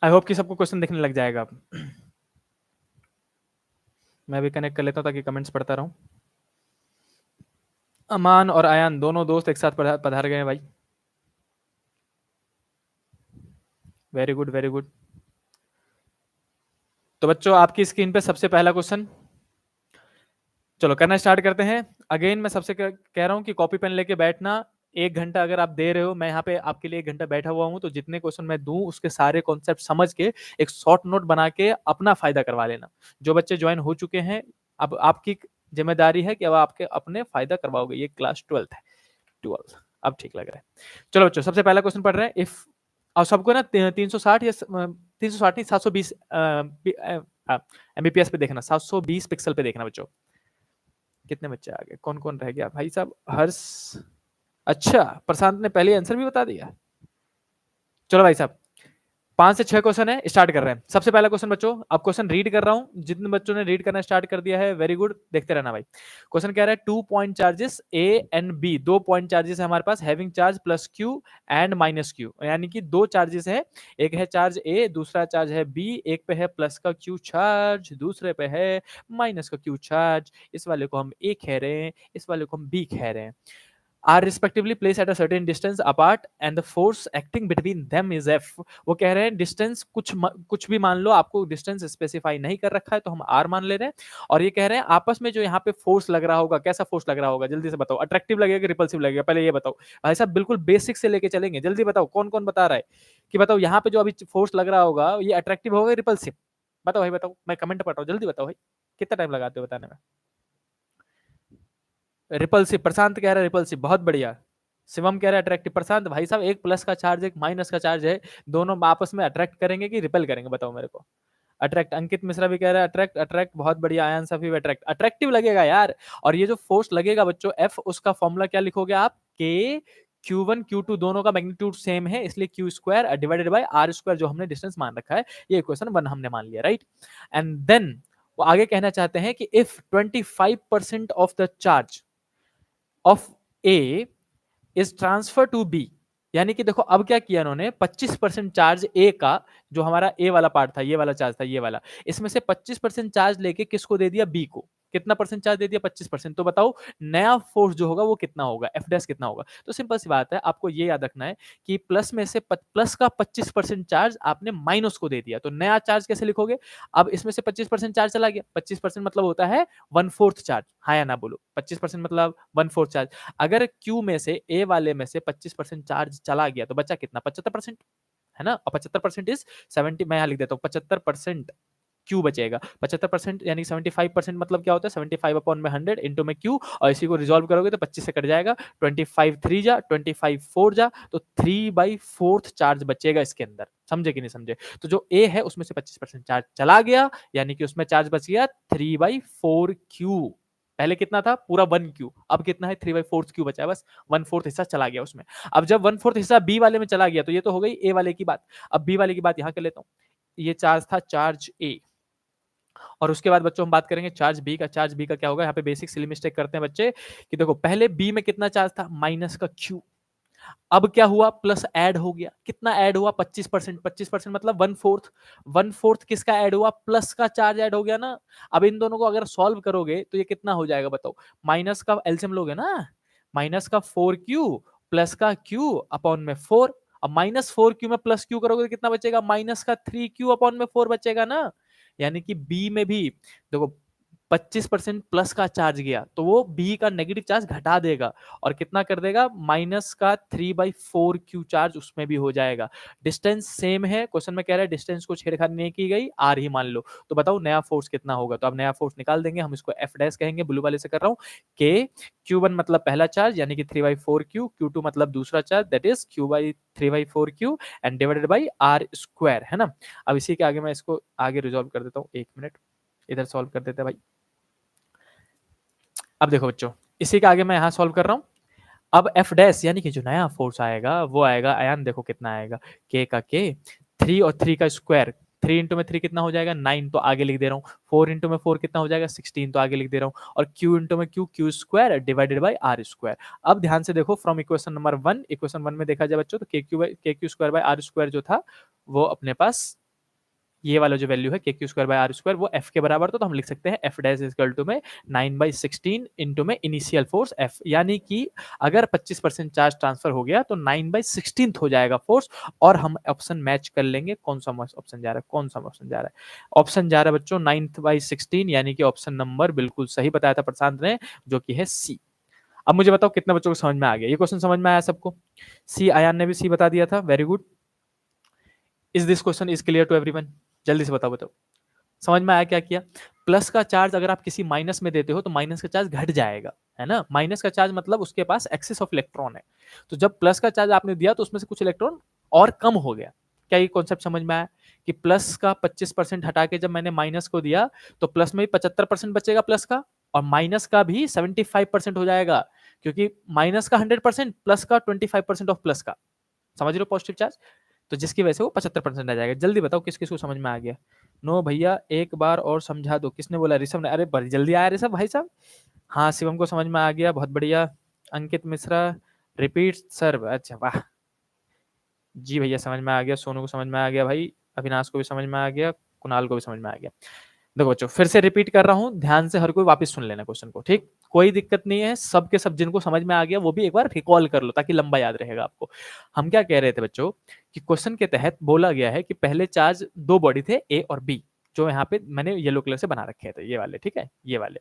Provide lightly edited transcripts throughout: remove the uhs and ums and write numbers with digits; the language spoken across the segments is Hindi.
आई होप कि सबको क्वेश्चन दिखने लग जाएगा अब। मैं भी कनेक्ट कर लेता हूँ ताकि कमेंट्स पढ़ता रहूं। अमान और आयान दोनों दोस्त एक साथ पधार गए हैं भाई। Very good very good. तो बच्चों आपकी स्क्रीन पे सबसे पहला क्वेश्चन, चलो करना स्टार्ट करते हैं। अगेन मैं सबसे कह रहा हूं कि कॉपी पेन लेके बैठना। 1 घंटा अगर आप दे रहे हो, मैं यहाँ पे आपके लिए 1 घंटा बैठा हुआ हूँ, तो जितने क्वेश्चन मैं दूं उसके सारे कॉन्सेप्ट समझ के एक शॉर्ट नोट बना के अपना फायदा करवा लेना। जो बच्चे ज्वाइन हो चुके हैं, अब आपकी जिम्मेदारी है कि अब आपके अपने फायदा करवाओगे। ये क्लास 12th है, 12th। अब ठीक लग रहा है। चलो बच्चों सबसे पहला क्वेश्चन पढ़ रहे हैं। इफ और सबको ना 360 या 360 नहीं 720 एमबीपीएस पे देखना, 720 पिक्सल पे देखना बच्चों। कितने बच्चे आ गए, कौन कौन रह गया भाई साहब? हर्ष, अच्छा प्रशांत ने पहले आंसर भी बता दिया। चलो भाई साहब 5 से 6 क्वेश्चन है, स्टार्ट कर रहे हैं। सबसे पहला क्वेश्चन बच्चों, अब क्वेश्चन रीड कर रहा हूं, जितने बच्चों ने रीड करना स्टार्ट कर दिया है वेरी गुड, देखते रहना भाई। क्वेश्चन कह रहा है 2 point charges A and B, 2 point charges है हमारे पास, having charge plus Q and minus Q, यानी कि 2 चार्जेस है, एक है चार्ज ए, दूसरा चार्ज है बी, एक पे है प्लस का क्यू चार्ज, दूसरे पे है माइनस का क्यू चार्ज। इस वाले को हम ए कह रहे हैं, इस वाले को हम बी कह रहे हैं। are respectively placed at a certain distance apart and the force acting between them is F। वो कह रहे हैं डिस्टेंस कुछ भी मान लो, आपको डिस्टेंस स्पेसिफाई नहीं कर रखा है तो हम R मान ले रहे हैं। और ये कह रहे हैं आपस में जो यहाँ पे फोर्स लग रहा होगा, कैसा फोर्स लग रहा होगा जल्दी से बताओ, अट्रैक्टिव लगेगा रिपल्सिव लगेगा, पहले ये बताओ भाई साहब। बिल्कुल बेसिक से लेके चलेंगे, जल्दी बताओ कौन कौन बता रहा है कि बताओ यहाँ पे जो अभी फोर्स लग रहा होगा ये अट्रैक्टिव होगा रिपल्सिव? बताओ भाई बताओ, मैं कमेंट पढ़ रहा हूँ, जल्दी बताओ भाई, कितना टाइम लगाते हो बताने में? रिपल्सिव, प्रशांत कह रहा है रिपल्सिव, बहुत बढ़िया। शिवम कह रहा है अट्रैक्टिव। प्रशांत भाई साहब एक प्लस का चार्ज एक माइनस का चार्ज है, दोनों आपस में अट्रैक्ट करेंगे कि रिपेल करेंगे, बताओ मेरे को। अट्रैक्ट। अंकित मिश्रा भी कह रहा है अट्रैक्ट, अट्रैक्ट बहुत बढ़िया। आयन सफी अट्रैक्ट, अट्रैक्टिव लगेगा यार। और ये जो फोर्स लगेगा बच्चों एफ, उसका फॉर्मूला क्या लिखोगे आप? के Q1 Q2 दोनों का मैग्नीट्यूड सेम है, इसलिए Q square divided by R square, जो हमने डिस्टेंस मान रखा है। ये इक्वेशन 1 हमने मान लिया, राइट। एंड देन वो आगे कहना चाहते हैं कि if 25% of the charge of A is transfer to B, यानी कि देखो अब क्या किया इन्होंने, 25% चार्ज ए का, जो हमारा ए वाला पार्ट था, ये वाला चार्ज था, ये वाला, इसमें से 25% चार्ज लेके किसको दे दिया? बी को। कितना परसेंट चार्ज दे दिया? 25%। तो बताओ नया फोर्स जो होगा वो कितना होगा, एफ डैश कितना होगा? तो सिंपल सी बात है, आपको ये याद रखना है कि प्लस में से प्लस का 25% चार्ज आपने माइनस को दे दिया, तो नया चार्ज कैसे लिखोगे? अब इसमें से 25% चार्ज चला गया, 25% मतलब होता है 1/4 चार्ज, हाँ या ना बोलो? 25% मतलब 1/4 चार्ज। अगर Q में से ए वाले में से 25% चार्ज चला गया तो बचा कितना? 75%, है ना। और 75% इज 70, मैं यहां लिख देता हूं 75% क्यू बचेगा। 75% यानी 75% मतलब क्या होता है? 75 अपॉन में 100 इंटू में क्यू, और इसी को रिजॉल्व करोगे तो 25 से कट जाएगा, 25 3 जा, 25 4 जा, तो 3/4 चार्ज बचेगा इसके अंदर। समझे कि नहीं समझे? तो जो ए है उसमें से 25% चार्ज चला गया, यानी कि उसमें चार्ज बच गया 3/4 क्यू। पहले कितना था? पूरा 1 क्यू, अब कितना है? 3/4 क्यू बचा है, बस 1/4 हिस्सा चला गया उसमें। अब जब 1/4 हिस्सा बी वाले में चला गया तो ये तो हो गई ए वाले की बात। अब बी वाले की बात यहां कर लेता हूं। ये चार्ज था चार्ज ए, और उसके बाद बच्चों हम बात करेंगे चार्ज बी का। चार्ज बी का क्या होगा? यहाँ पे बेसिक सिली मिस्टेक करते हैं बच्चे कि देखो पहले बी में कितना चार्ज था? माइनस का क्यू। अब क्या हुआ? प्लस ऐड हो गया। कितना ऐड हुआ? 25%। 25% मतलब 1/4। 1/4 किसका ऐड हुआ? प्लस का चार्ज ऐड हो गया ना। अब इन दोनों को अगर सॉल्व करोगे तो ये कितना हो जाएगा बताओ? माइनस का एलसीएम लोगे ना, माइनस का 4Q प्लस का Q अपॉन में 4। अब -4Q में प्लस Q करोगे तो कितना बचेगा? माइनस का 3Q अपॉन में 4 बचेगा ना। यानी कि बी में भी देखो 25% प्लस का चार्ज गया तो वो बी का नेगेटिव चार्ज घटा देगा, और कितना कर देगा? माइनस का 3/4 क्यू चार्ज उसमें भी हो जाएगा। डिस्टेंस सेम है, क्वेश्चन में कह रहा है डिस्टेंस को छेड़खानी नहीं की गई, आर ही मान लो। तो बताओ नया फोर्स कितना होगा? तो अब नया फोर्स निकाल देंगे हम, इसको एफ डैश कहेंगे, ब्लू वाले से कर रहा हूं। के Q1 मतलब पहला चार्ज यानी कि 3/4 क्यू, Q2 मतलब दूसरा charge that is Q/3/4 Q and divided by R square, है ना। अब इसी के आगे मैं इसको आगे रिजॉल्व कर देता हूँ, 1 मिनट इधर सॉल्व कर देते हैं भाई। अब देखो बच्चों इसी के आगे मैं यहां सॉल्व कर रहा हूं। अब एफ डैश यानी कि जो नया फोर्स आएगा वो आएगा, आयान देखो कितना आएगा, के का के, 3 और 3 का स्क्वायर, 3 इंटू में 3 कितना हो जाएगा? 9, तो आगे लिख दे रहा हूँ। 4 इंटू में 4 कितना हो जाएगा? 16, तो आगे लिख दे रहा हूँ। और Q इंटू में Q square divided by R square. अब ध्यान से देखो फ्रॉम इक्वेशन नंबर 1, इक्वेशन 1 में देखा जाए बच्चों तो K Q square by R square जो था वो अपने पास ये वाला जो वैल्यू है kq²/r² वो f के बराबर, तो हम लिख सकते हैं f dash is equal to में 9/16 इंटू में इनिशियल फोर्स f, यानी कि अगर 25% चार्ज ट्रांसफर हो गया तो 9/16 हो जाएगा फोर्स। और हम ऑप्शन मैच कर लेंगे, कौन सा ऑप्शन जा रहा है, कौन सा ऑप्शन जा रहा है, ऑप्शन जा रहा है बच्चों 9/16, यानी कि ऑप्शन नंबर बिल्कुल सही बताया था प्रशांत ने, जो कि है सी। अब मुझे बताओ कितने बच्चों को समझ में आ गया, ये क्वेश्चन समझ में आया सबको? सी, आयान ने भी सी बता दिया था, very good. Is this question is clear to everyone? जल्दी से बताओ बताओ, समझ में आया क्या किया? प्लस का चार्ज अगर आप किसी माइनस में देते हो तो माइनस का चार्ज घट जाएगा, है ना? माइनस का चार्ज मतलब उसके पास एक्सेस ऑफ इलेक्ट्रॉन है। तो जब प्लस का चार्ज आपने दिया तो उसमें से कुछ इलेक्ट्रॉन और कम हो गया। क्या ये कॉन्सेप्ट समझ में आया कि प्लस का 25% हटा के जब मैंने माइनस को दिया तो प्लस में भी 75% बचेगा प्लस का, और माइनस का भी 75% हो जाएगा, क्योंकि माइनस का 100%, प्लस का 25% ऑफ प्लस का। समझ रहे हो पॉजिटिव चार्ज? तो जिसकी वजह से वो 75% आ जाएगा। जल्दी बताओ किस किस को समझ में आ गया? नो भैया, एक बार और समझा दो। किसने बोला? ऋषभ ने। अरे बड़ी जल्दी आया ऋषभ भाई साहब। हाँ, शिवम को समझ में आ गया, बहुत बढ़िया। अंकित मिश्रा, रिपीट सर, अच्छा वाह जी भैया, समझ में आ गया। सोनू को समझ में आ गया भाई, अविनाश को भी समझ में आ गया, कुणाल को भी समझ में आ गया। देखो बच्चों, फिर से रिपीट कर रहा हूं, ध्यान से हर कोई वापस सुन लेना क्वेश्चन को, ठीक? कोई दिक्कत नहीं है, सब के सब जिनको समझ में आ गया वो भी एक बार रिकॉल कर लो ताकि लंबा याद रहेगा आपको। हम क्या कह रहे थे बच्चों कि क्वेश्चन के तहत बोला गया है कि पहले चार्ज दो बॉडी थे ए और बी, जो यहाँ पे मैंने येलो कलर से बना रखे थे, ये वाले, ठीक है, ये वाले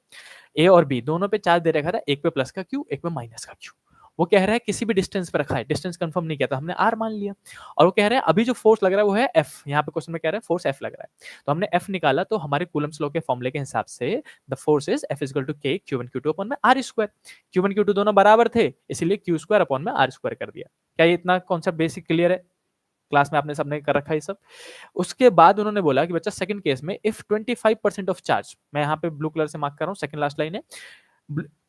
ए और बी दोनों पे चार्ज दे रखा था, एक पे प्लस का क्यू, एक पे माइनस का क्यू। वो कह रहा है किसी भी डिस्टेंस पे रखा है, डिस्टेंस कंफर्म नहीं किया था, हमने आर मान लिया। और वो कह रहे हैं अभी जो फोर्स लग रहा है वो है एफ, यहाँ पे क्वेश्चन में कह रहा है फोर्स एफ लग रहा है, तो हमने एफ निकाला, तो हमारे कूलम्स लॉ के फॉर्मूले के हिसाब से the force is F is equal to K Q1 Q2 upon में आर स्क्वायर। Q1 Q2 दोनों बराबर थे, इसीलिए क्यू स्क्वायर अपॉन में आर स्क्वायर कर दिया। क्या ये इतना कॉन्सेप्ट बेसिक क्लियर है? क्लास में आपने सबने कर रखा है सब। उसके बाद उन्होंने बोला कि बच्चा सेकंड केस में इफ 25% ऑफ चार्ज, मैं यहाँ पे ब्लू कलर से मार्क कर रहा हूँ, सेकंड लास्ट लाइन है,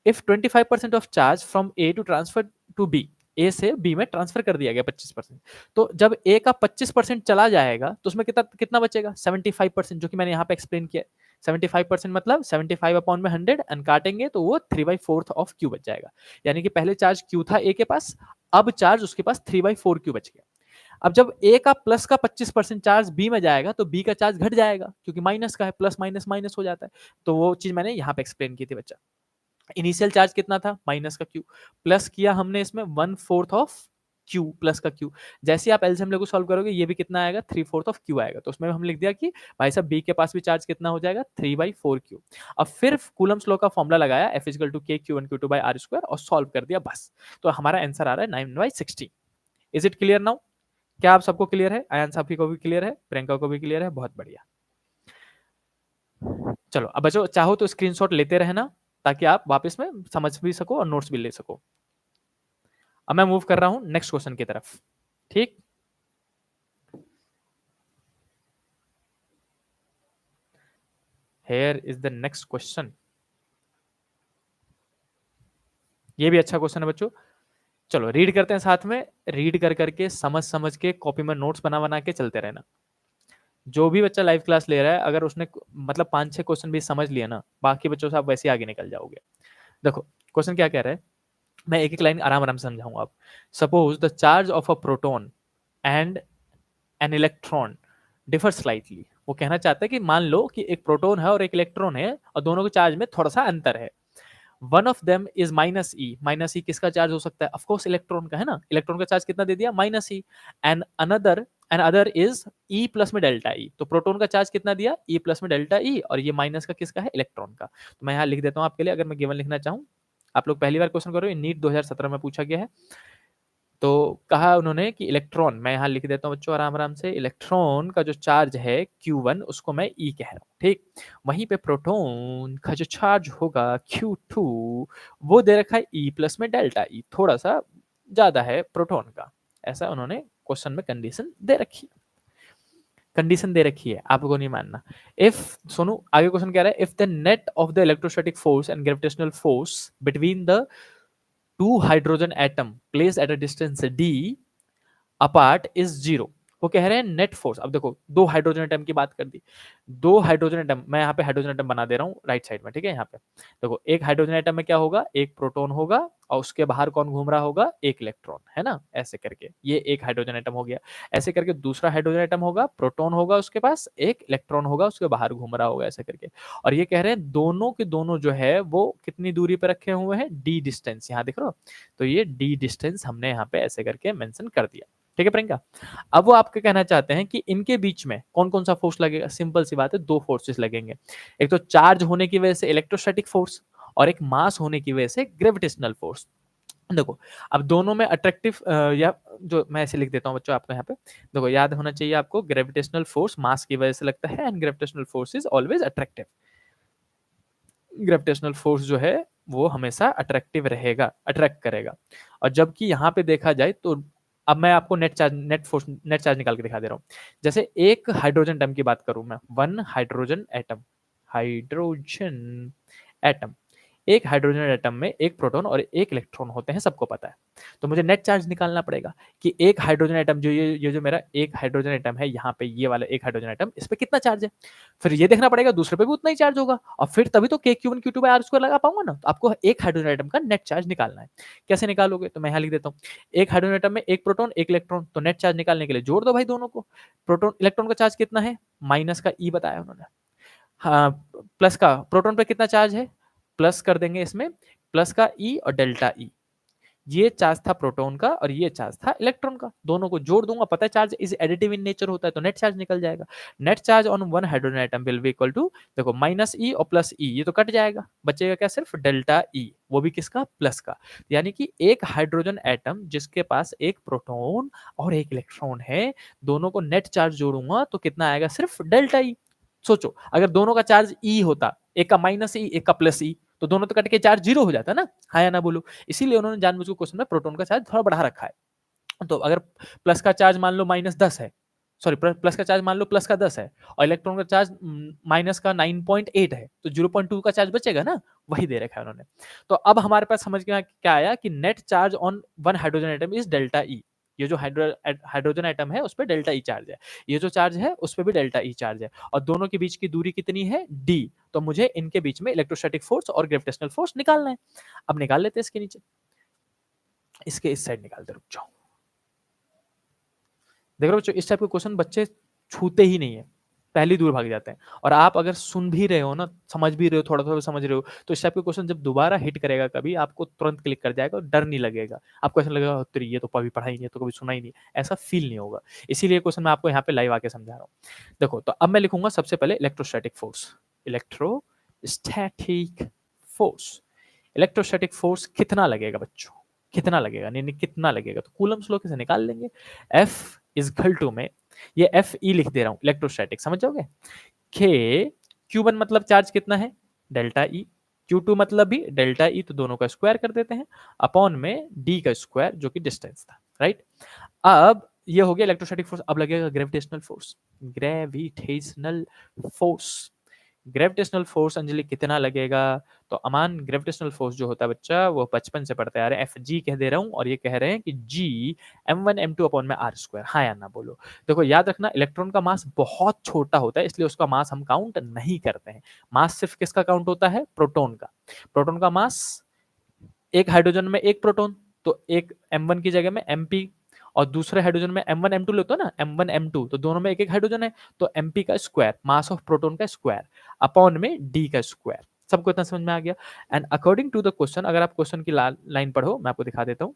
if 25% of charge from A to transfer to B, A से बी में ट्रांसफर कर दिया गया 25%, तो जब ए का 25% चला जाएगा तो उसमें कितना कितना बचेगा? 75%, जो कि मैंने यहाँ पे एक्सप्लेन किया। 75% मतलब 75 अपॉन में 100 एंड काटेंगे तो वो 3/4 ऑफ क्यू बच जाएगा। यानी कि पहले चार्ज क्यू था ए के पास, अब चार्ज उसके पास 3/4 क्यू बच गया। अब जब ए का प्लस का 25% चार्ज बी में जाएगा तो बी का चार्ज घट जाएगा, क्योंकि माइनस का है, प्लस माइनस माइनस हो जाता है। तो वो चीज मैंने यहाँ पे एक्सप्लेन की थी बच्चा। इनिशियल चार्ज कितना था? माइनस का क्यू, प्लस किया हमने इसमें 1/4 ऑफ क्यू, प्लस का क्यू। जैसे ही आप एलसीएम लेकर सॉल्व करोगे ये भी कितना आएगा? 3/4 ऑफ क्यू आएगा। तो उसमें हम लिख दिया कि भाई साहब बी के पास भी चार्ज कितना हो जाएगा? 3/4 क्यू। अब फिर कूलम्स लॉ का फॉर्मूला लगाया, F is equal to K Q1 Q2 by R square, और सॉल्व कर दिया बस। तो हमारा आंसर आ रहा है 9/16। Is it clear now? क्या आप सबको क्लियर है? आयन साहब को भी क्लियर है, प्रियंका को भी क्लियर है, बहुत बढ़िया। चलो अब बच्चों, चाहो तो स्क्रीनशॉट लेते रहना ताकि आप वापस में समझ भी सको और नोट्स भी ले सको। अब मैं मूव कर रहा हूं नेक्स्ट क्वेश्चन की तरफ, ठीक? Here is the next question. ये भी अच्छा क्वेश्चन है बच्चों। चलो रीड करते हैं साथ में, रीड कर करके समझ समझ के कॉपी में नोट्स बना बना के चलते रहना। जो भी बच्चा लाइव क्लास ले रहा है, अगर उसने मतलब 5-6 क्वेश्चन भी समझ लिया ना, बाकी बच्चों से आप वैसे ही आगे निकल जाओगे। देखो क्वेश्चन क्या कह रहा है, मैं एक एक लाइन आराम आराम से समझाऊंगा आप। Suppose the charge of a proton and an electron differ slightly. वो कहना चाहता है कि मान लो कि एक प्रोटॉन है और एक इलेक्ट्रॉन है और दोनों के चार्ज में थोड़ा सा अंतर है। One of them is minus E. Minus E किसका चार्ज हो सकता है? ऑफकोर्स इलेक्ट्रॉन का, है ना? इलेक्ट्रॉन का चार्ज कितना दे दिया? Minus E. And other is E plus में डेल्टा ई। तो प्रोटॉन का चार्ज कितना दिया? ई प्लस में डेल्टा ई, और ये माइनस का किसका है? इलेक्ट्रॉन का। तो मैं यहाँ लिख देता हूँ आपके लिए, अगर मैं गिवन लिखना चाहूँ। आप लोग पहली बार क्वेश्चन करो, नीट 2017 में पूछा गया है। तो कहा उन्होंने कि इलेक्ट्रॉन, मैं यहाँ लिख देता हूँ बच्चों आराम आराम से, इलेक्ट्रॉन का जो चार्ज है Q1 उसको मैं E कह रहा हूँ, ठीक? वहीं पे प्रोटॉन का जो चार्ज होगा Q2 वो दे रखा है E प्लस में डेल्टा E, थोड़ा सा ज्यादा है प्रोटॉन का। ऐसा उन्होंने क्वेश्चन में कंडीशन दे रखी है, कंडीशन दे रखी है, आपको नहीं मानना। इफ सोनू आगे क्वेश्चन कह रहा है, if the net of the electrostatic force and gravitational force between the two hydrogen atom placed at a distance d apart is 0, वो कह रहे हैं नेट फोर्स। अब देखो, दो हाइड्रोजन एटम की बात कर दी, दो हाइड्रोजन एटम, मैं यहाँ पे हाइड्रोजन एटम बना दे रहा हूँ राइट साइड में, ठीक है। यहाँ पे देखो, एक हाइड्रोजन एटम में क्या होगा, एक प्रोटॉन होगा और उसके बाहर कौन घूम रहा होगा, एक इलेक्ट्रॉन, है ना, ऐसे करके ये एक हाइड्रोजन एटम हो गया। ऐसे करके दूसरा हाइड्रोजन एटम होगा, प्रोटॉन होगा उसके पास, एक इलेक्ट्रॉन होगा उसके बाहर घूम रहा होगा, ऐसे करके। और ये कह रहे हैं दोनों के दोनों जो है वो कितनी दूरी पे रखे हुए हैं, डी डिस्टेंस, यहाँ देख रहे हो, तो ये डी डिस्टेंस हमने यहाँ पे ऐसे करके मेंशन कर दिया, ठीक है प्रियंका। अब वो आपके कहना चाहते हैं कि इनके बीच में कौन कौन सा फोर्स लगेगा, सिंपल सी बात है, दो फोर्सेस लगेंगे। एक तो चार्ज होने की वजह से इलेक्ट्रोस्टैटिक फोर्स, और एक मास होने की वजह से ग्रेविटेशनल फोर्स। देखो, अब दोनों में अट्रैक्टिव या जो मैं ऐसे लिख देता हूँ बच्चों आपको यहाँ पे, देखो याद होना चाहिए आपको, ग्रेविटेशनल फोर्स मास की वजह से लगता है and gravitational force is always attractive. Gravitational force जो है वो हमेशा अट्रैक्टिव रहेगा, अट्रैक्ट करेगा। और जबकि यहाँ पे देखा जाए तो अब मैं आपको नेट चार्ज निकाल के दिखा दे रहा हूँ। जैसे एक हाइड्रोजन एटम की बात करूं मैं, one hydrogen atom, hydrogen atom, एक हाइड्रोजन एटम में एक प्रोटॉन और एक इलेक्ट्रॉन होते हैं, सबको पता है। तो मुझे नेट चार्ज निकालना पड़ेगा कि एक हाइड्रोजन एटम जो ये जो मेरा एक हाइड्रोजन एटम है, यहाँ पे ये वाला एक हाइड्रोजन एटम, इस पे कितना चार्ज है। फिर ये देखना पड़ेगा दूसरे पे भी उतना ही चार्ज होगा, और फिर तभी तो K Q one Q two by R square लगा पाऊंगा ना। तो आपको एक हाइड्रोजन एटम का नेट चार्ज निकालना है। कैसे निकालोगे, तो मैं यहाँ लिख देता हूँ, एक हाइड्रोजन एटम में एक प्रोटॉन एक इलेक्ट्रॉन, तो नेट चार्ज निकालने के लिए जोड़ दो भाई दोनों को। प्रोटॉन इलेक्ट्रॉन का चार्ज कितना है, माइनस का ई बताया उन्होंने, हाँ, प्लस का प्रोटॉन पे कितना चार्ज है, प्लस कर देंगे इसमें, प्लस का ई और डेल्टा ई। ये चार्ज था प्रोटॉन का और ये चार्ज था इलेक्ट्रॉन का, दोनों को जोड़ दूंगा, पता है charge is additive in nature होता है, तो नेट चार्ज निकल जाएगा। Net charge on one hydrogen atom will be equal to, देखो माइनस ई और प्लस ई, ये तो कट जाएगा, बचेगा क्या, सिर्फ डेल्टा ई, वो भी किसका, प्लस का। यानी कि एक हाइड्रोजन एटम जिसके पास एक प्रोटॉन और एक इलेक्ट्रॉन है, दोनों को नेट चार्ज जोड़ूंगा तो कितना आएगा, सिर्फ डेल्टा ई। सोचो अगर दोनों का चार्ज ई होता, एक का माइनस ई एक का प्लस ई, तो दोनों तो कट के चार्ज जीरो हो जाता ना, हाँ या ना बोलो। इसीलिए उन्होंने जानबूझ के क्वेश्चन में प्रोटॉन का चार्ज थोड़ा बढ़ा रखा है। तो अगर प्लस का चार्ज मान लो -10 है, सॉरी प्लस का चार्ज मान लो प्लस का 10 है, और इलेक्ट्रॉन का चार्ज माइनस का 9.8 है, तो 0.2 का चार्ज बचेगा ना, वही दे रखा है उन्होंने। तो अब हमारे पास समझ में क्या आया कि net charge on one hydrogen atom is delta E. ये जो हाइड्रोजन एटम है उस पर डेल्टा ई चार्ज है, ये जो चार्ज है उस पर भी डेल्टा ई चार्ज है, और दोनों के बीच की दूरी कितनी है, डी। तो मुझे इनके बीच में इलेक्ट्रोस्टैटिक फोर्स और ग्रेविटेशनल फोर्स निकालना है। अब निकाल लेते हैं इसके नीचे, इसके इस साइड निकालते, रुक जाओ। देख रहे हो बच्चों, इस टाइप के क्वेश्चन बच्चे छूते ही नहीं है, पहली दूर भाग जाते हैं। और आप अगर सुन भी रहे हो ना, समझ भी रहे हो, थोड़ा थोड़ा समझ रहे हो, तो इस टाइप के क्वेश्चन जब दोबारा हिट करेगा कभी, आपको तुरंत क्लिक कर जाएगा और डर नहीं लगेगा। आपको ऐसा लगेगा तेरी ये तो कभी पढ़ा ही नहीं, तो कभी सुना ही नहीं, ऐसा फील नहीं होगा। इसीलिए क्वेश्चन मैं आपको यहाँ पे लाइव आके समझा रहा हूँ। देखो, तो अब मैं लिखूंगा सबसे पहले electrostatic force, electrostatic force. Electrostatic force कितना लगेगा बच्चों, कितना लगेगा, नहीं नहीं कितना लगेगा, तो कूलम्स लॉ से निकाल लेंगे। एफ इज इक्वल टू में, ये एफ ई लिख दे रहा हूं, इलेक्ट्रोस्टैटिक समझ जाओगे। के Q1 मतलब चार्ज कितना है, डेल्टा ई, Q2 मतलब भी डेल्टा ई, तो दोनों का स्क्वायर कर देते हैं, अपॉन में डी का स्क्वायर जो कि डिस्टेंस था, राइट। अब ये हो गया इलेक्ट्रोस्टैटिक फोर्स। अब लगेगा gravitational force, gravitational force. Gravitational force Anjali कितना लगेगा, तो अमान ग्रेविटेशनल फोर्स जो होता है बच्चा, वो बचपन से पढ़ते आ रहे हैं, एफ जी कह दे रहा हूं, और ये कह रहे हैं कि जी m1 m2 अपॉन में आर स्क्वायर, हाँ या ना बोलो। देखो याद रखना, इलेक्ट्रॉन का मास बहुत छोटा होता है, इसलिए उसका मास हम काउंट नहीं करते हैं। मास सिर्फ किसका काउंट होता है, प्रोटॉन का। प्रोटॉन का मास, एक हाइड्रोजन में एक प्रोटॉन, तो एक m1 की जगह में mp, और दूसरे हाइड्रोजन में m1 m2 लेते हो ना, m1 m2, तो दोनों में एक एक हाइड्रोजन है, तो mp का स्क्वायर, मास ऑफ प्रोटॉन का स्क्वायर, अपॉन में d का स्क्वायर। सबको इतना समझ में आ गया। And according to the question, अगर आप क्वेश्चन की लाइन पढ़ो, मैं आपको दिखा देता हूं।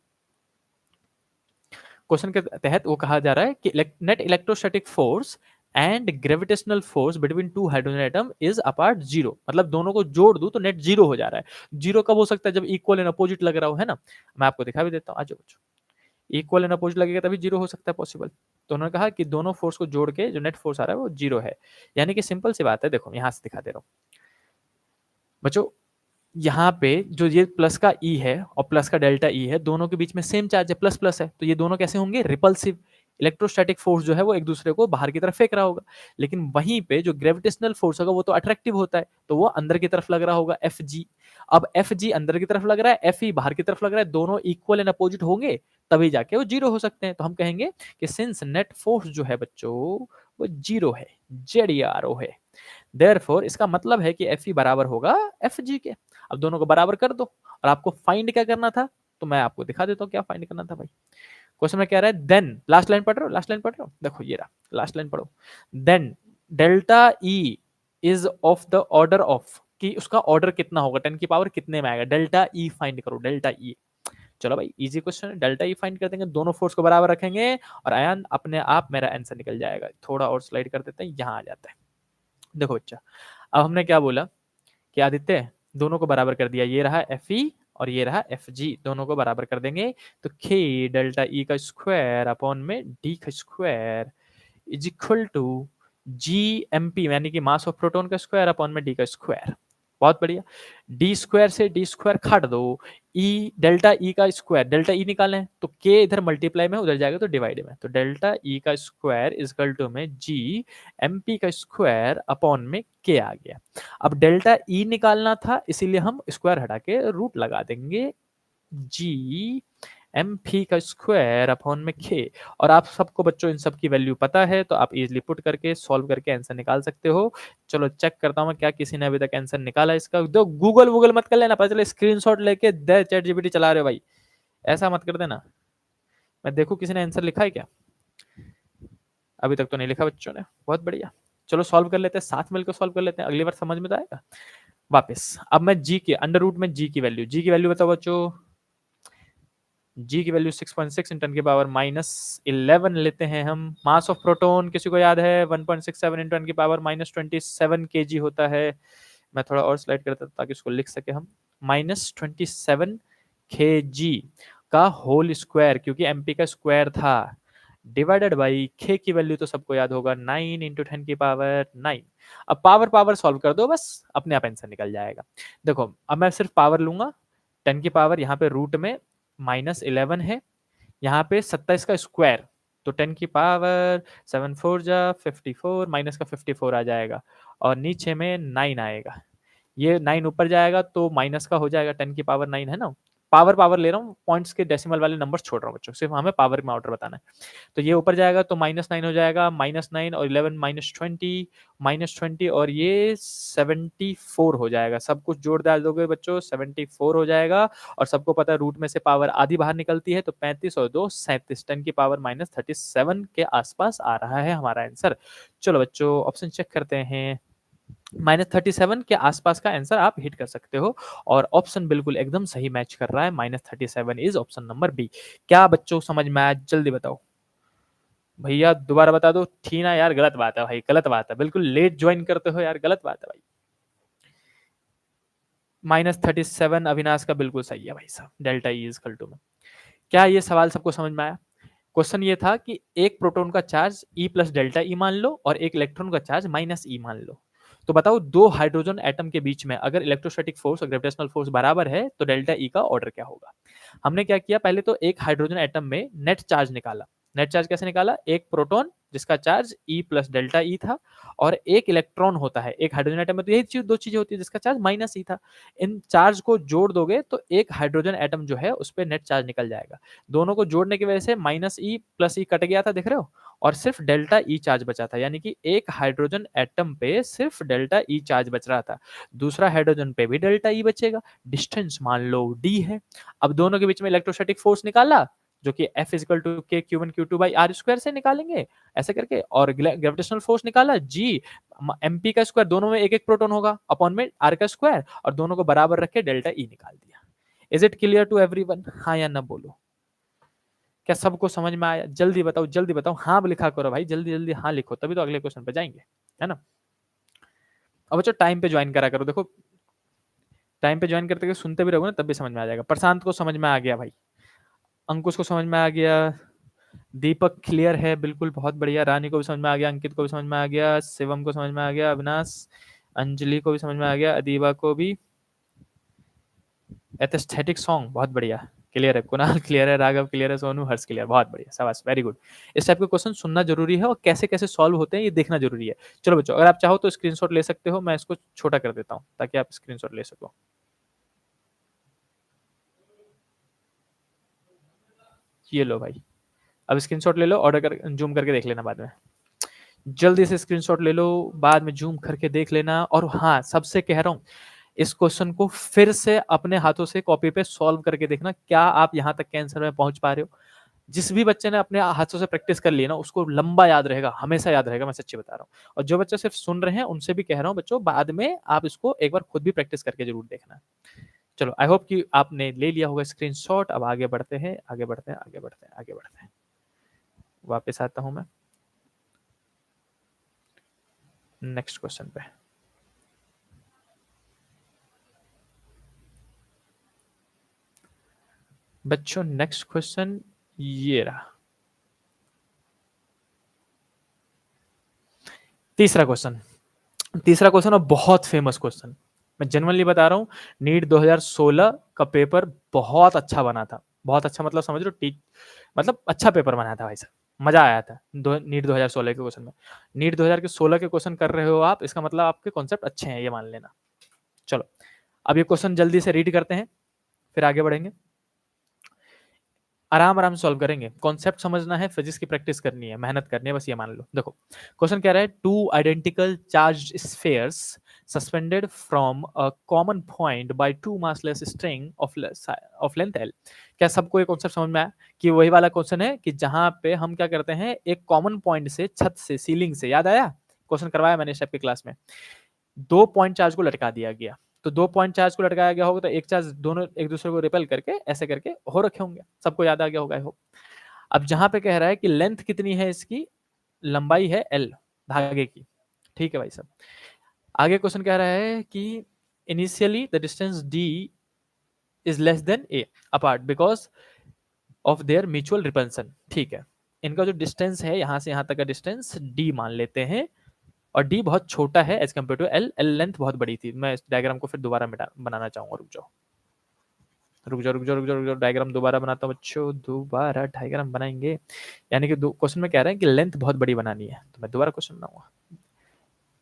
क्वेश्चन के तहत वो कहा जा रहा है कि net electrostatic force and gravitational force between two hydrogen atom is apart zero. मतलब दोनों को जोड़ दूं तो नेट जीरो हो जा रहा है। जीरो कब हो सकता है, जब इक्वल एंड अपोजिट लग रहा हो, है ना। मैं आपको दिखा भी देता हूँ, आज बच्चों, इक्वल एंड अपोजिट लगेगा तभी जीरो हो सकता है पॉसिबल। तो उन्होंने कहा कि दोनों फोर्स को जोड़ के जो नेट फोर्स आ रहा है वो जीरो है। यानी कि सिंपल सी बात है, देखो यहां से दिखा दे रहा हूं बच्चों, यहाँ पे जो ये प्लस का ई है और प्लस का डेल्टा ई है, दोनों के बीच में सेम चार्ज है, प्लस प्लस है, तो ये दोनों कैसे होंगे, रिपल्सिव। इलेक्ट्रोस्टैटिक फोर्स जो है वो एक दूसरे को बाहर की तरफ फेंक रहा होगा, लेकिन वहीं पे जो ग्रेविटेशनल फोर्स होगा वो तो अट्रैक्टिव होता है, तो वो अंदर की तरफ लग रहा होगा एफ जी। अब एफ जी अंदर की तरफ लग रहा है, एफ ई बाहर की तरफ लग रहा है, दोनों इक्वल एंड अपोजिट होंगे तभी जाके वो जीरो हो सकते हैं। तो हम कहेंगे कि सिंस नेट फोर्स जो है बच्चों वो जीरो है, जेडीआरओ है, देयरफॉर इसका मतलब है कि एफ ई बराबर होगा एफ जी के। अब दोनों को बराबर कर दो, और आपको फाइंड क्या करना था, तो मैं आपको दिखा देता हूँ क्या फाइंड करना था भाई। क्वेश्चन में कह रहा है देन, लास्ट लाइन पढ़ रहे हो, लास्ट लाइन पढ़ रहे हो, देखो ये रहा, लास्ट लाइन पढ़ो। Then delta E is of the order of, कि उसका ऑर्डर कितना होगा, 10 की पावर कितने में आएगा, डेल्टा ई फाइंड करो, डेल्टा ई। चलो भाई इजी क्वेश्चन है, डेल्टा ई फाइंड कर देंगे, दोनों फोर्स को बराबर रखेंगे और आयन अपने आप मेरा आंसर निकल जाएगा। थोड़ा और स्लाइड कर देते हैं, यहाँ आ जाता है। देखो बच्चा, अब हमने क्या बोला कि आदित्य दोनों को बराबर कर दिया, ये रहा एफ ई और ये रहा एफ जी, दोनों को बराबर कर देंगे, तो के डेल्टा ई का स्क्वायर अपॉन में डी का square is equal to G M P, यानी कि मास ऑफ प्रोटॉन का स्क्वायर अपॉन में डी का स्क्वायर। बहुत बढ़िया, डी स्क्वायर से डी स्क्वायर काट दो, ई डेल्टा ई का स्क्वायर, डेल्टा ई निकाले तो के इधर मल्टीप्लाई में उधर जाएगा तो डिवाइड में, तो डेल्टा ई का स्क्वायर इज इक्वल टू में जी एम पी का स्क्वायर अपॉन में के आ गया। अब डेल्टा ई निकालना था इसीलिए हम स्क्वायर हटा के रूट लगा देंगे, जी एम पी का स्क्वायर अपॉन में के। और आप सबको बच्चों इन सब की वैल्यू पता है, तो आप इजिली पुट करके सॉल्व करके आंसर निकाल सकते हो। चलो चेक करता हूँ क्या किसी ने अभी तक आंसर निकाला इसका, दो गूगल वूगल मत कर लेना, पता चले स्क्रीनशॉट लेके दे चैट जीपीटी चला रहे हो भाई, ऐसा मत कर देना। मैं देखूं किसी ने आंसर लिखा है क्या, अभी तक तो नहीं लिखा बच्चों ने, बहुत बढ़िया। चलो सॉल्व कर लेते हैं, साथ मिलकर सॉल्व कर लेते हैं, अगली बार समझ में तो आएगा। वापस अब मैं जी के अंडर रूट में जी की वैल्यू बताओ बच्चों, जी की वैल्यू 6.6 इन 10 की पावर -11 लेते हैं हम। मास ऑफ प्रोटॉन किसी को याद है, 1.67 इन 10 की पावर -27 केजी होता है। मैं थोड़ा और स्लाइड करता ताकि उसको लिख सके हम, -27 केजी का होल स्क्वायर, क्योंकि एमपी का स्क्वायर था, डिवाइडेड बाई खे की वैल्यू तो सबको याद होगा 9 इंटू 10 की पावर 9। अब पावर पावर सॉल्व कर दो, बस अपने आप आंसर निकल जाएगा। देखो अब मैं सिर्फ पावर लूंगा, 10 की पावर यहाँ पे रूट में -11 है, यहाँ पे 27 का स्क्वायर, तो 10 की पावर 7 4 जा 54, माइनस का 54 आ जाएगा और नीचे में 9 आएगा, ये 9 ऊपर जाएगा तो माइनस का हो जाएगा, 10 की पावर 9 है ना। पावर पावर ले रहा हूँ, पॉइंट्स के डेसिमल वाले नंबर्स छोड़ रहा हूँ बच्चों, सिर्फ हमें पावर में ऑर्डर बताना है। तो ये ऊपर जाएगा तो -9 हो जाएगा, -9 और 11 -20 और ये 74 हो जाएगा, सब कुछ जोड़ डाल दोगे बच्चों 74 हो जाएगा। और सबको पता है रूट में से पावर आधी बाहर निकलती है, तो 35 और 2 37, 10 की पावर -37 के आसपास आ रहा है हमारा आंसर। चलो बच्चों ऑप्शन चेक करते हैं, -37 के आसपास का आंसर आप हिट कर सकते हो, और ऑप्शन बिल्कुल एकदम सही मैच कर रहा है, -37 इज ऑप्शन नंबर बी। क्या बच्चों समझ में आया, जल्दी बताओ भैया, दोबारा बता दो। थी ना यार, गलत बात है भाई, गलत बात है, बिल्कुल लेट ज्वाइन करते हो यार, गलत बात है भाई। -37 अविनाश का बिल्कुल सही है भाई साहब, delta E is equal to में। क्या ये सवाल सबको समझ में आया? क्वेश्चन ये था कि एक प्रोटॉन का charge E plus delta E मान लो और एक इलेक्ट्रॉन का चार्ज माइनस ई मान लो, तो बताओ दो हाइड्रोजन एटम के बीच में अगर इलेक्ट्रोस्टैटिक फोर्स और ग्रेविटेशनल फोर्स बराबर है तो डेल्टा ई का ऑर्डर क्या होगा। हमने क्या किया, पहले तो एक हाइड्रोजन एटम में नेट चार्ज निकाला। नेट चार्ज कैसे निकाला, एक प्रोटॉन जिसका charge E plus delta E था, और एक इलेक्ट्रॉन होता है, एक हाइड्रोजन एटम में तो यही चीज, दो चीजें होती है जिसका चार्ज माइनस ई था। इन चार्ज को जोड़ दोगे तो एक हाइड्रोजन एटम जो है उस पर नेट चार्ज निकल जाएगा। दोनों को जोड़ने की वजह से माइनस ई प्लस ई कट गया था, देख रहे हो, और सिर्फ डेल्टा ई चार्ज बचा था, यानी कि एक हाइड्रोजन एटम पे सिर्फ डेल्टा ई चार्ज बच रहा था, दूसरा हाइड्रोजन पे भी डेल्टा ई बचेगा। डिस्टेंस मान लो डी है। अब दोनों के बीच में इलेक्ट्रोस्टैटिक फोर्स निकाला, जो कि F equal to K Q1 Q2 by R square से निकालेंगे ऐसे करके, और ग्रेविटेशनल फोर्स निकाला G MP का स्क्वायर, दोनों में एक एक प्रोटॉन होगा अपॉन में R का स्क्वायर, और दोनों को बराबर रख के डेल्टा E निकाल दिया। Is it clear to everyone, हाँ या ना बोलो, क्या सबको समझ में आया? जल्दी बताओ, जल्दी बताओ, हाँ लिखा करो भाई, जल्दी जल्दी हाँ लिखो, तभी तो अगले क्वेश्चन पे जाएंगे, है ना। अब बच्चों टाइम पे ज्वाइन करा करो, देखो टाइम पे ज्वाइन करते सुनते भी रहोगे ना तब भी समझ में आ जाएगा। प्रशांत को समझ में आ गया भाई, अंकुश को समझ में आ गया, दीपक क्लियर है बिल्कुल, बहुत बढ़िया, रानी को भी समझ में आ गया, अंकित को भी समझ में आ गया, शिवम को समझ में आ गया, अविनाश, अंजलि को भी समझ में आ गया, अदीबा को भी। एस्थेटिक सॉन्ग बहुत बढ़िया, क्लियर है, कुणाल क्लियर है, राघव क्लियर है, सोनू, हर्ष क्लियर, बहुत बढ़िया, शाबाश, वेरी गुड। इस टाइप के क्वेश्चन सुनना जरूरी है और कैसे कैसे सॉल्व होते हैं ये देखना जरूरी है। चलो बच्चों, अगर आप चाहो तो स्क्रीनशॉट ले सकते हो, मैं इसको छोटा कर देता हूँ ताकि आप स्क्रीनशॉट ले सको। ये लो भाई, अब स्क्रीनशॉट ले लो, ऑर्डर कर जूम करके देख लेना बाद में, जल्दी से स्क्रीनशॉट ले लो, बाद में जूम करके देख लेना। और हाँ, सबसे कह रहा हूँ, इस क्वेश्चन को फिर से अपने हाथों से कॉपी पे सॉल्व करके देखना, क्या आप यहाँ तक के आंसर में पहुंच पा रहे हो। जिस भी बच्चे ने अपने हाथों से प्रैक्टिस कर ली है ना, उसको लंबा याद रहेगा, हमेशा याद रहेगा, मैं सच्ची बता रहा हूँ। और जो बच्चे सिर्फ सुन रहे हैं उनसे भी कह रहा हूँ बच्चों, बाद में आप इसको एक बार खुद भी प्रैक्टिस करके जरूर देखना। चलो, आई होप कि आपने ले लिया होगा स्क्रीनशॉट। अब आगे बढ़ते हैं, आगे बढ़ते हैं, आगे बढ़ते हैं, आगे बढ़ते हैं। वापस आता हूं मैं नेक्स्ट क्वेश्चन पे। बच्चों नेक्स्ट क्वेश्चन ये रहा, तीसरा क्वेश्चन। तीसरा क्वेश्चन और बहुत फेमस क्वेश्चन, मैं जनरली बता रहा हूँ, नीट 2016 का पेपर बहुत अच्छा बना था। बहुत अच्छा मतलब समझ लो, मतलब अच्छा पेपर बना था भाई साहब, मजा आया था नीट 2016 के क्वेश्चन में। नीट 2016 के क्वेश्चन कर रहे हो आप, इसका मतलब आपके कॉन्सेप्ट अच्छे हैं, ये मान लेना। चलो, अब ये क्वेश्चन जल्दी से रीड करते हैं, फिर आगे बढ़ेंगे। आराम आराम सॉल्व करेंगे, कॉन्सेप्ट समझना है, फिजिक्स की प्रैक्टिस करनी है, मेहनत करनी है, बस ये मान लो। देखो क्वेश्चन कह रहा है, two identical charge spheres suspended from a common point by two massless string of length L. क्या सबको ये कॉन्सेप्ट समझ में आया कि वही वाला क्वेश्चन है कि जहां पे हम क्या करते हैं, एक कॉमन पॉइंट से, छत से, सीलिंग से, याद आया, क्वेश्चन करवाया मैंने स्टेप की क्लास में, दो पॉइंट चार्ज को लटका दिया गया। तो दो पॉइंट चार्ज को लटकाया गया होगा तो एक चार्ज दोनों एक दूसरे को रिपेल करके ऐसे करके हो रखे होंगे, सबको याद आ गया होगा। हो, अब जहां पे कह रहा है कि लेंथ कितनी है इसकी, लंबाई है एल धागे की, ठीक है भाई साहब। आगे क्वेश्चन कह रहा है कि initially the distance D is less than A apart because of their mutual repulsion. ठीक है, इनका जो डिस्टेंस है यहां से यहां तक का डिस्टेंस डी मान लेते हैं, और डी बहुत छोटा है as compare to L, L length बहुत बड़ी थी। मैं इस डायग्राम को फिर दोबारा बनाना चाहूंगा, रुक जाओ रुक जाओ रुक जाओ रुक जाओ रुक जाओ, डायग्राम दोबारा बनाता हूँ बच्चों, दोबारा डायग्राम बनाएंगे। यानी कि क्वेश्चन में कह रहे हैं कि लेंथ बहुत बड़ी बनानी है, तो मैं दोबारा क्वेश्चन बनाऊंगा।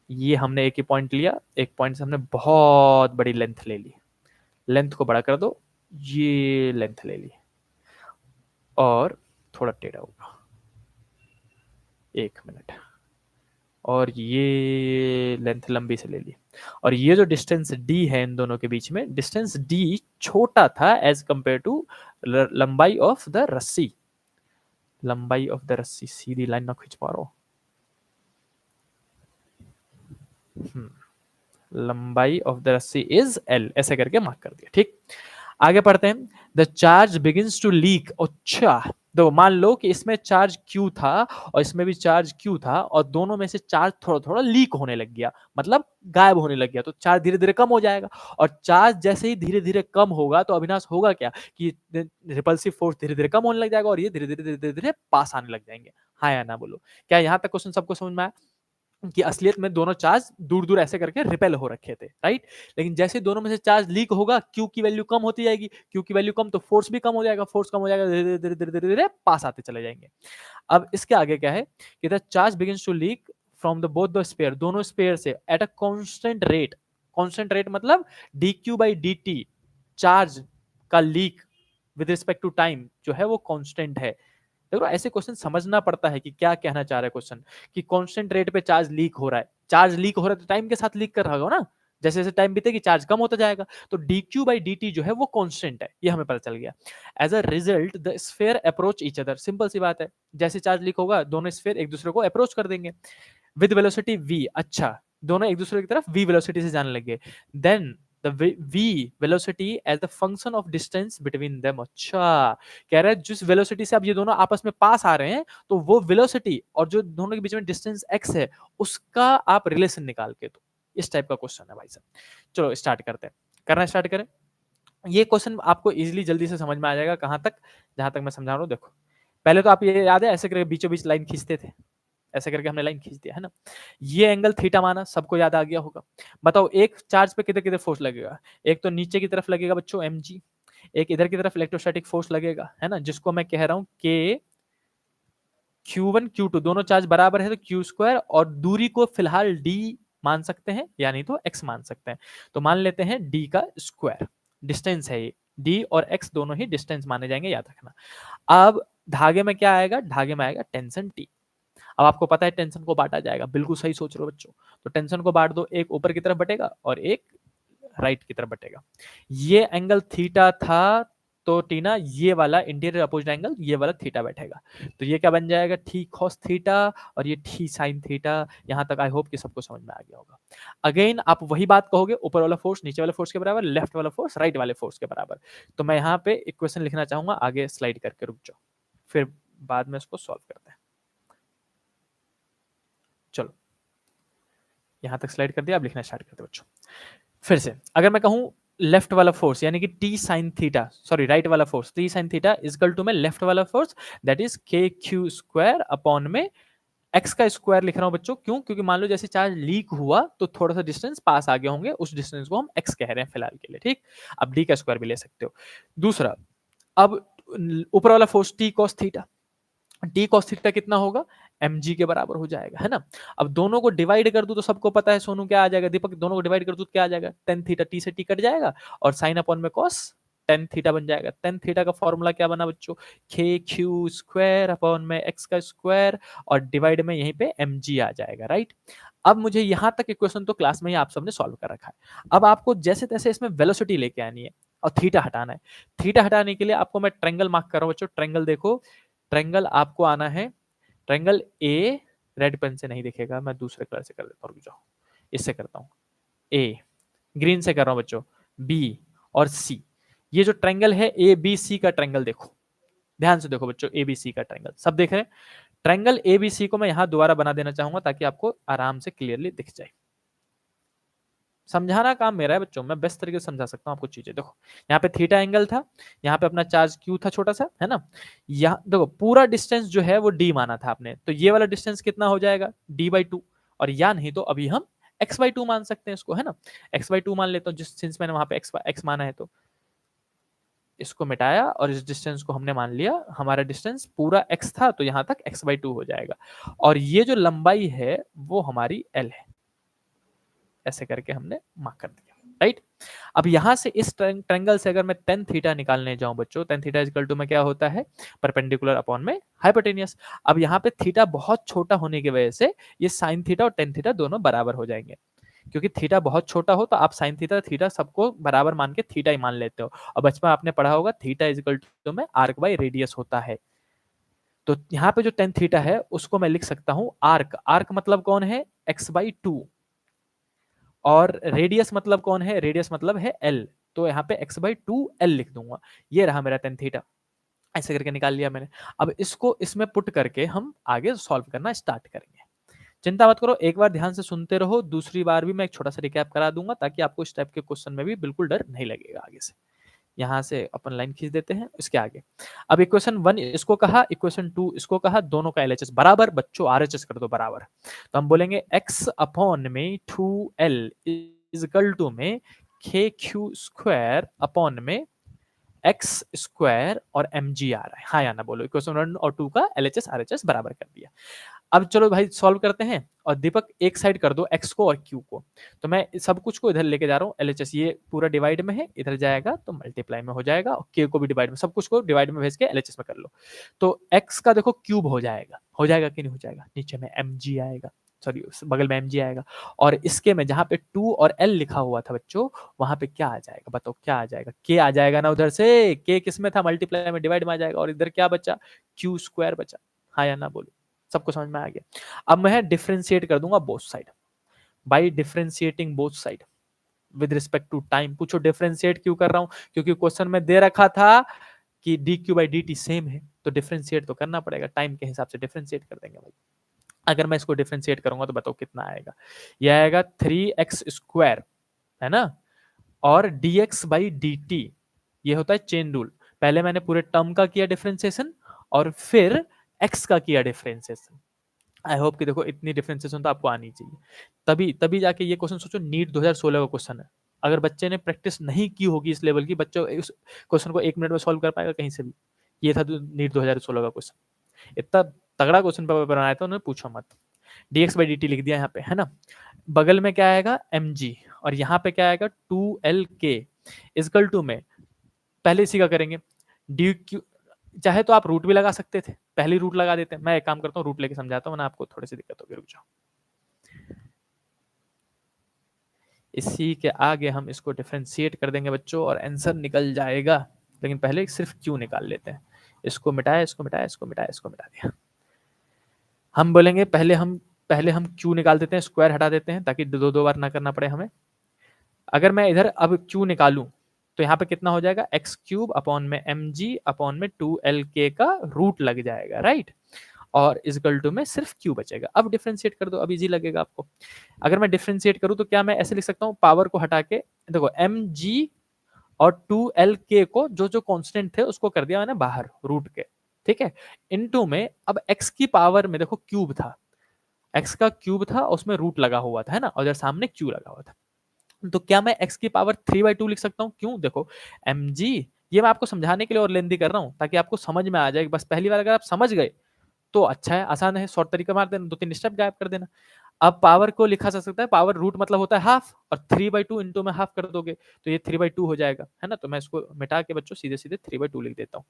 ये हमने एक ही पॉइंट लिया, एक पॉइंट से हमने बहुत बड़ी लेंथ ले ली, लेंथ को बड़ा कर दो, ये लेंथ ले ली, और थोड़ा टेढ़ा होगा, एक मिनट, और ये लेंथ लंबी से ले ली, और ये जो डिस्टेंस d है इन दोनों के बीच में, डिस्टेंस d छोटा था एज कंपेयर टू लंबाई ऑफ द रस्सी। लंबाई ऑफ द रस्सी, सीधी लाइन ना खींच पा रहा हूं, लंबाई ऑफ द रस्सी इज l, ऐसे करके मार्क कर दिया। ठीक, आगे पढ़ते हैं। The charge begins to leak. अच्छा, तो मान लो कि इसमें चार्ज Q था और इसमें भी चार्ज Q था, और दोनों में से चार्ज थोड़ा थोड़ा लीक होने लग गया, मतलब गायब होने लग गया, तो चार्ज धीरे धीरे कम हो जाएगा। और चार्ज जैसे ही धीरे धीरे कम होगा तो अविनाश होगा क्या कि रिपल्सिव फोर्स धीरे धीरे कम होने लग जाएगा और ये धीरे धीरे धीरे धीरे धीरे पास आने लग जाएंगे। हाँ या ना बोलो, क्या यहाँ तक क्वेश्चन सबको समझ में आया कि असलियत में दोनों चार्ज दूर दूर ऐसे करके रिपेल हो रखे थे, राइट। लेकिन जैसे दोनों में से चार्ज लीक होगा, क्यू की वैल्यू कम होती जाएगी, क्यू की वैल्यू कम तो फोर्स भी कम हो जाएगा, फोर्स कम हो जाएगा, धीरे धीरे धीरे धीरे धीरे धीरे पास आते चले जाएंगे। अब इसके आगे क्या है कि the charge begins to leak from the both the sphere, दोनों स्पेयर से at a constant rate. Constant rate मतलब dq by dt, चार्ज का leak with respect to time जो है वो कांस्टेंट है। देखो ऐसे क्वेश्चन समझना पड़ता है कि क्या कहना चाह रहा है क्वेश्चन, कि कांस्टेंट रेट पे चार्ज लीक हो रहा है, चार्ज लीक हो रहा है तो टाइम के साथ लीक कर रहा होगा ना, जैसे जैसे टाइम बीतेगी चार्ज कम होता जाएगा, तो dq by dt जो है वो कांस्टेंट है, ये हमें पता चल गया। As a result the sphere approach each other, simple सी बात है, जैसे चार्ज लीक होगा दोनों स्फेयर एक दूसरे को अप्रोच कर देंगे विद वेलोसिटी v। अच्छा, दोनों एक दूसरे की तरफ v वेलोसिटी से जाने लगे, then the v velocity as the function of distance between them। अच्छा, कह रहा है जिस वेलोसिटी से अब ये दोनों आपस में पास आ रहे हैं, तो वो वेलोसिटी और जो दोनों के बीच में डिस्टेंस x है उसका आप रिलेशन निकाल के दो। इस टाइप का क्वेश्चन है भाई साहब। चलो स्टार्ट करते हैं, करना स्टार्ट करें। ये क्वेश्चन आपको इजीली जल्दी से समझ में आ जाएगा, कहां तक, जहां तक मैं समझा रहा हूं। देखो पहले तो आप ये याद है ऐसे करके बीचों बीच लाइन खींचते थे, ऐसे करके हमने लाइन खींच दिया है ना, ये एंगल थीटा माना, सबको याद आ गया होगा। बताओ एक चार्ज पे कितने कितने फोर्स लगेगा, एक तो नीचे की तरफ लगेगा बच्चों mg, एक इधर की तरफ इलेक्ट्रोस्टैटिक फोर्स लगेगा, है ना, जिसको मैं कह रहा हूं के Q1 Q2 दोनों चार्ज बराबर है तो Q स्क्वायर, और दूरी को फिलहाल D मान सकते हैं या नहीं तो X मान सकते हैं, तो मान लेते हैं D का स्क्वायर, डिस्टेंस है ये, D और X दोनों ही डिस्टेंस माने जाएंगे, याद रखना। अब धागे में क्या आएगा, धागे में आएगा टेंशन T। अब आपको पता है टेंशन को बांटा जाएगा, बिल्कुल सही सोच रहे हो बच्चों, तो टेंशन को बांट दो, एक ऊपर की तरफ बटेगा और एक राइट की तरफ बटेगा। ये एंगल थीटा था, तो टीना ये वाला इंटीरियर अपोजिट एंगल ये वाला थीटा बैठेगा, तो ये क्या बन जाएगा, टी कॉस थीटा और ये टी साइन थीटा। यहां तक आई होप कि सबको समझ में आ गया होगा। अगेन आप वही बात कहोगे, ऊपर वाला फोर्स नीचे वाले फोर्स के बराबर, लेफ्ट वाला फोर्स राइट वाले फोर्स के बराबर। तो मैं यहाँ पे इक्वेशन लिखना चाहूंगा, आगे स्लाइड करके रुक जाओ, फिर बाद में इसको सॉल्व करते हैं। चलो यहां तक स्लाइड कर दिया, अब लिखना स्टार्ट करते बच्चों। फिर से अगर मैं कहूं लेफ्ट वाला फोर्स यानी कि T sine theta, sorry right वाला force T sine theta is equal to में लेफ्ट वाला force that is K Q square upon में एक्स का स्क्वायर लिख रहा हूं बच्चों, क्यों, क्योंकि मान लो जैसे चार्ज लीक हुआ तो थोड़ा सा डिस्टेंस पास आ गए होंगे, उस डिस्टेंस को हम एक्स कह रहे हैं फिलहाल के लिए, ठीक। अब डी का स्क्वायर भी ले सकते हो। दूसरा, अब ऊपर वाला force T cos theta, T cos theta कितना होगा, mg के बराबर हो जाएगा, है ना। अब दोनों को डिवाइड कर दूं तो सबको पता है सोनू क्या आ जाएगा, दीपक दोनों को डिवाइड कर दूं तो क्या आ जाएगा, टेन थीटा, टी से टी कट जाएगा और साइन अपॉन में कॉस टेन थीटा बन जाएगा। टेन थीटा का फॉर्मूला क्या बना बच्चों, के क्यू स्क्वायर अपॉन में एक्स का स्क्वायर और डिवाइड में यहीं पे mg आ जाएगा, राइट। अब मुझे यहां तक इक्वेशन तो क्लास में ही आप सबने सॉल्व कर रखा है। अब आपको जैसे तैसे इसमें वेलोसिटी लेके आनी है और थीटा हटाना है। थीटा हटाने के लिए आपको मैं ट्रायंगल मार्क कर रहा हूं बच्चों, ट्रायंगल देखो, ट्रायंगल आपको आना है, ट्रायंगल ए रेड पेन से नहीं दिखेगा, मैं दूसरे कलर से कर देता हूं, रुक जाओ, इससे करता हूं, ए ग्रीन से कर रहा हूं बच्चों, बी और सी। ये जो ट्रायंगल है ए बी सी का ट्रायंगल देखो, ध्यान से देखो बच्चों, ए बी सी का ट्रायंगल सब देख रहे हैं। ट्रायंगल ए बी सी को मैं यहां दोबारा बना देना चाहूंगा ताकि आपको आराम से क्लियरली दिख जाए। समझाना काम मेरा है बच्चों, मैं बेस्ट तरीके से समझा सकता हूँ आपको चीजें। देखो यहाँ पे थीटा एंगल था, यहाँ पे अपना चार्ज क्यू था छोटा सा, है ना। यहाँ देखो पूरा डिस्टेंस जो है वो डी माना था आपने, तो ये वाला डिस्टेंस कितना हो जाएगा, d/2, और या नहीं तो अभी हम x/2 मान सकते हैं इसको, है ना। x/2 मान लेता हूँ, जिस सिंस मैंने वहां पे x माना है, तो इसको मिटाया और इस डिस्टेंस को हमने मान लिया, हमारा डिस्टेंस पूरा x था तो यहाँ तक x/2 हो जाएगा, और ये जो लंबाई है वो हमारी l है, ऐसे करके हमने मार्क कर दिया, राइट। अब यहां से इस ट्रायंगल से अगर मैं tan थीटा निकालने जाऊं बच्चों, tan थीटा इक्वल टू में क्या होता है, परपेंडिकुलर अपॉन में हाइपोटेनियस। अब यहाँ पे थीटा बहुत छोटा होने की वजह से ये साइन थीटा और tan थीटा दोनों बराबर हो जाएंगे, क्योंकि थीटा बहुत छोटा हो तो आप साइन थीटा थीटा सबको बराबर मान के थीटा ही मान लेते हो। और बचपन आपने पढ़ा होगा थीटा इक्वल टू में आर्क बाई रेडियस होता है, तो यहाँ पे जो tan थीटा है उसको मैं लिख सकता हूँ आर्क, आर्क मतलब कौन है, x/2, और रेडियस मतलब कौन है, रेडियस मतलब है एल, तो यहाँ पे x/2 l लिख दूंगा। ये रहा मेरा tan थीटा, ऐसे करके निकाल लिया मैंने। अब इसको इसमें पुट करके हम आगे सॉल्व करना स्टार्ट करेंगे। चिंता मत करो, एक बार ध्यान से सुनते रहो, दूसरी बार भी मैं एक छोटा सा रिकैप करा दूंगा ताकि आपको इस टाइप के क्वेश्चन में भी बिल्कुल डर नहीं लगेगा आगे से। यहाँ से अपन लाइन खींच देते हैं इसके आगे। अब इक्वेशन 1 इसको कहा, इक्वेशन 2 इसको कहा, दोनों का एलएचएस बराबर, बच्चों आरएचएस कर दो बराबर, तो हम बोलेंगे x अपॉन में 2l इज इक्वल टू में के क्यू स्क्वायर अपॉन में एक्स स्क्वायर और mg आ रहा है, हाँ या ना बोलो। इक्वेशन 1 और 2 का एलएचएस आरएचएस बराबर कर दिया। अब चलो भाई सॉल्व करते हैं, और दीपक एक साइड कर दो x को और q को, तो मैं सब कुछ को इधर लेके जा रहा हूँ, एलएचएस ये पूरा डिवाइड में है, इधर जाएगा तो मल्टीप्लाई में हो जाएगा, और k को भी डिवाइड में, सब कुछ को डिवाइड में भेज के एलएचएस में कर लो, तो x का देखो क्यूब हो जाएगा, हो जाएगा कि नहीं हो जाएगा, नीचे में mg आएगा, सॉरी बगल में mg आएगा, और इसके में जहां पे 2 और l लिखा हुआ था बच्चों, वहां पे क्या आ जाएगा बताओ, क्या आ जाएगा, k आ जाएगा ना, उधर से k किस में था, मल्टीप्लाई में, डिवाइड में आ जाएगा, और इधर क्या बचा, q स्क्वायर बचा, हाँ या ना बोलो, सबको समझ में आ गया। अब मैं डिफरेंशिएट कर दूंगा both side, by differentiating both side with respect to time. पूछो डिफरेंशिएट क्यों कर रहा हूं, क्योंकि क्वेश्चन में दे रखा था कि dq/dt सेम है, तो डिफरेंशिएट तो करना पड़ेगा, टाइम के हिसाब से डिफरेंशिएट कर देंगे भाई। अगर मैं इसको डिफरेंशिएट करूंगा तो बताओ कितना आएगा, यह आएगा 3x स्क्वायर, है ना, और dx/dt, ये होता है चेन रूल, पहले मैंने पूरे टर्म का किया डिफरेंशिएशन और फिर x का किया डिफरेंशिएशन। आई होप कि देखो इतनी डिफरेंशिएशन तो आपको आनी चाहिए, तभी तभी जाके ये क्वेश्चन सोचो, नीट 2016 का क्वेश्चन है, अगर बच्चे ने प्रैक्टिस नहीं की होगी इस लेवल की, बच्चों इस क्वेश्चन को 1 मिनट में सॉल्व कर पाएगा कहीं से भी? ये था नीट 2016 का क्वेश्चन। इतना तगड़ा क्वेश्चन पेपर बनाया था उन्होंने, पूछो मत। dx by dt लिख दिया यहाँ पे, है ना। बगल में क्या आएगा mg, और यहाँ पे क्या आएगा 2lk इजकल टू में, पहले इसी का करेंगे dq। चाहे तो आप रूट भी लगा सकते थे, पहली रूट लगा देते हैं। मैं एक काम करता हूँ, रूट लेके समझाता हूँ ना, आपको थोड़ी सी दिक्कत होगी, रुक जाओ। इसी के आगे हम इसको डिफ्रेंशिएट कर देंगे बच्चों, और आंसर निकल जाएगा। लेकिन पहले सिर्फ क्यू निकाल लेते हैं। इसको मिटाया, इसको मिटाया, इसको मिटाया, इसको मिटा दिया। हम बोलेंगे पहले हम क्यू निकाल देते हैं, स्क्वायर हटा देते हैं ताकि दो दो बार ना करना पड़े हमें। अगर मैं इधर अब क्यू निकालूं तो यहाँ पे कितना हो जाएगा, एक्स क्यूब अपॉन में एम जी अपॉन में 2lk का रूट लग जाएगा, राइट। और इजकल टू में सिर्फ क्यू बचेगा। अब डिफ्रेंशिएट कर दो, अब इजी लगेगा आपको। अगर मैं डिफ्रेंशिएट करूं तो क्या मैं ऐसे लिख सकता हूँ, पावर को हटा के देखो एम जी और 2lk को जो जो कांस्टेंट थे उसको कर दिया मैंने बाहर रूट के, ठीक है। इनटू में अब x की पावर में देखो क्यूब था, x का क्यूब था, उसमें रूट लगा हुआ था, है ना, और इधर सामने क्यू लगा हुआ था। तो क्या मैं x की पावर 3/2 लिख सकता हूँ? क्यों, देखो mg, ये मैं आपको समझाने के लिए और लेंदी कर रहा हूँ ताकि आपको समझ में आ जाए। बस पहली बार अगर आप समझ गए तो अच्छा है, आसान है, शॉर्ट तरीका मार देना, 2-3 स्टेप गायब कर देना। अब पावर को लिखा जा सकता है, पावर रूट मतलब होता है हाफ, और 3/2 इंटू में हाफ कर दोगे तो ये 3/2 हो जाएगा, है ना। तो मैं इसको मिटा के बच्चों सीधे सीधे 3/2 लिख देता हूँ।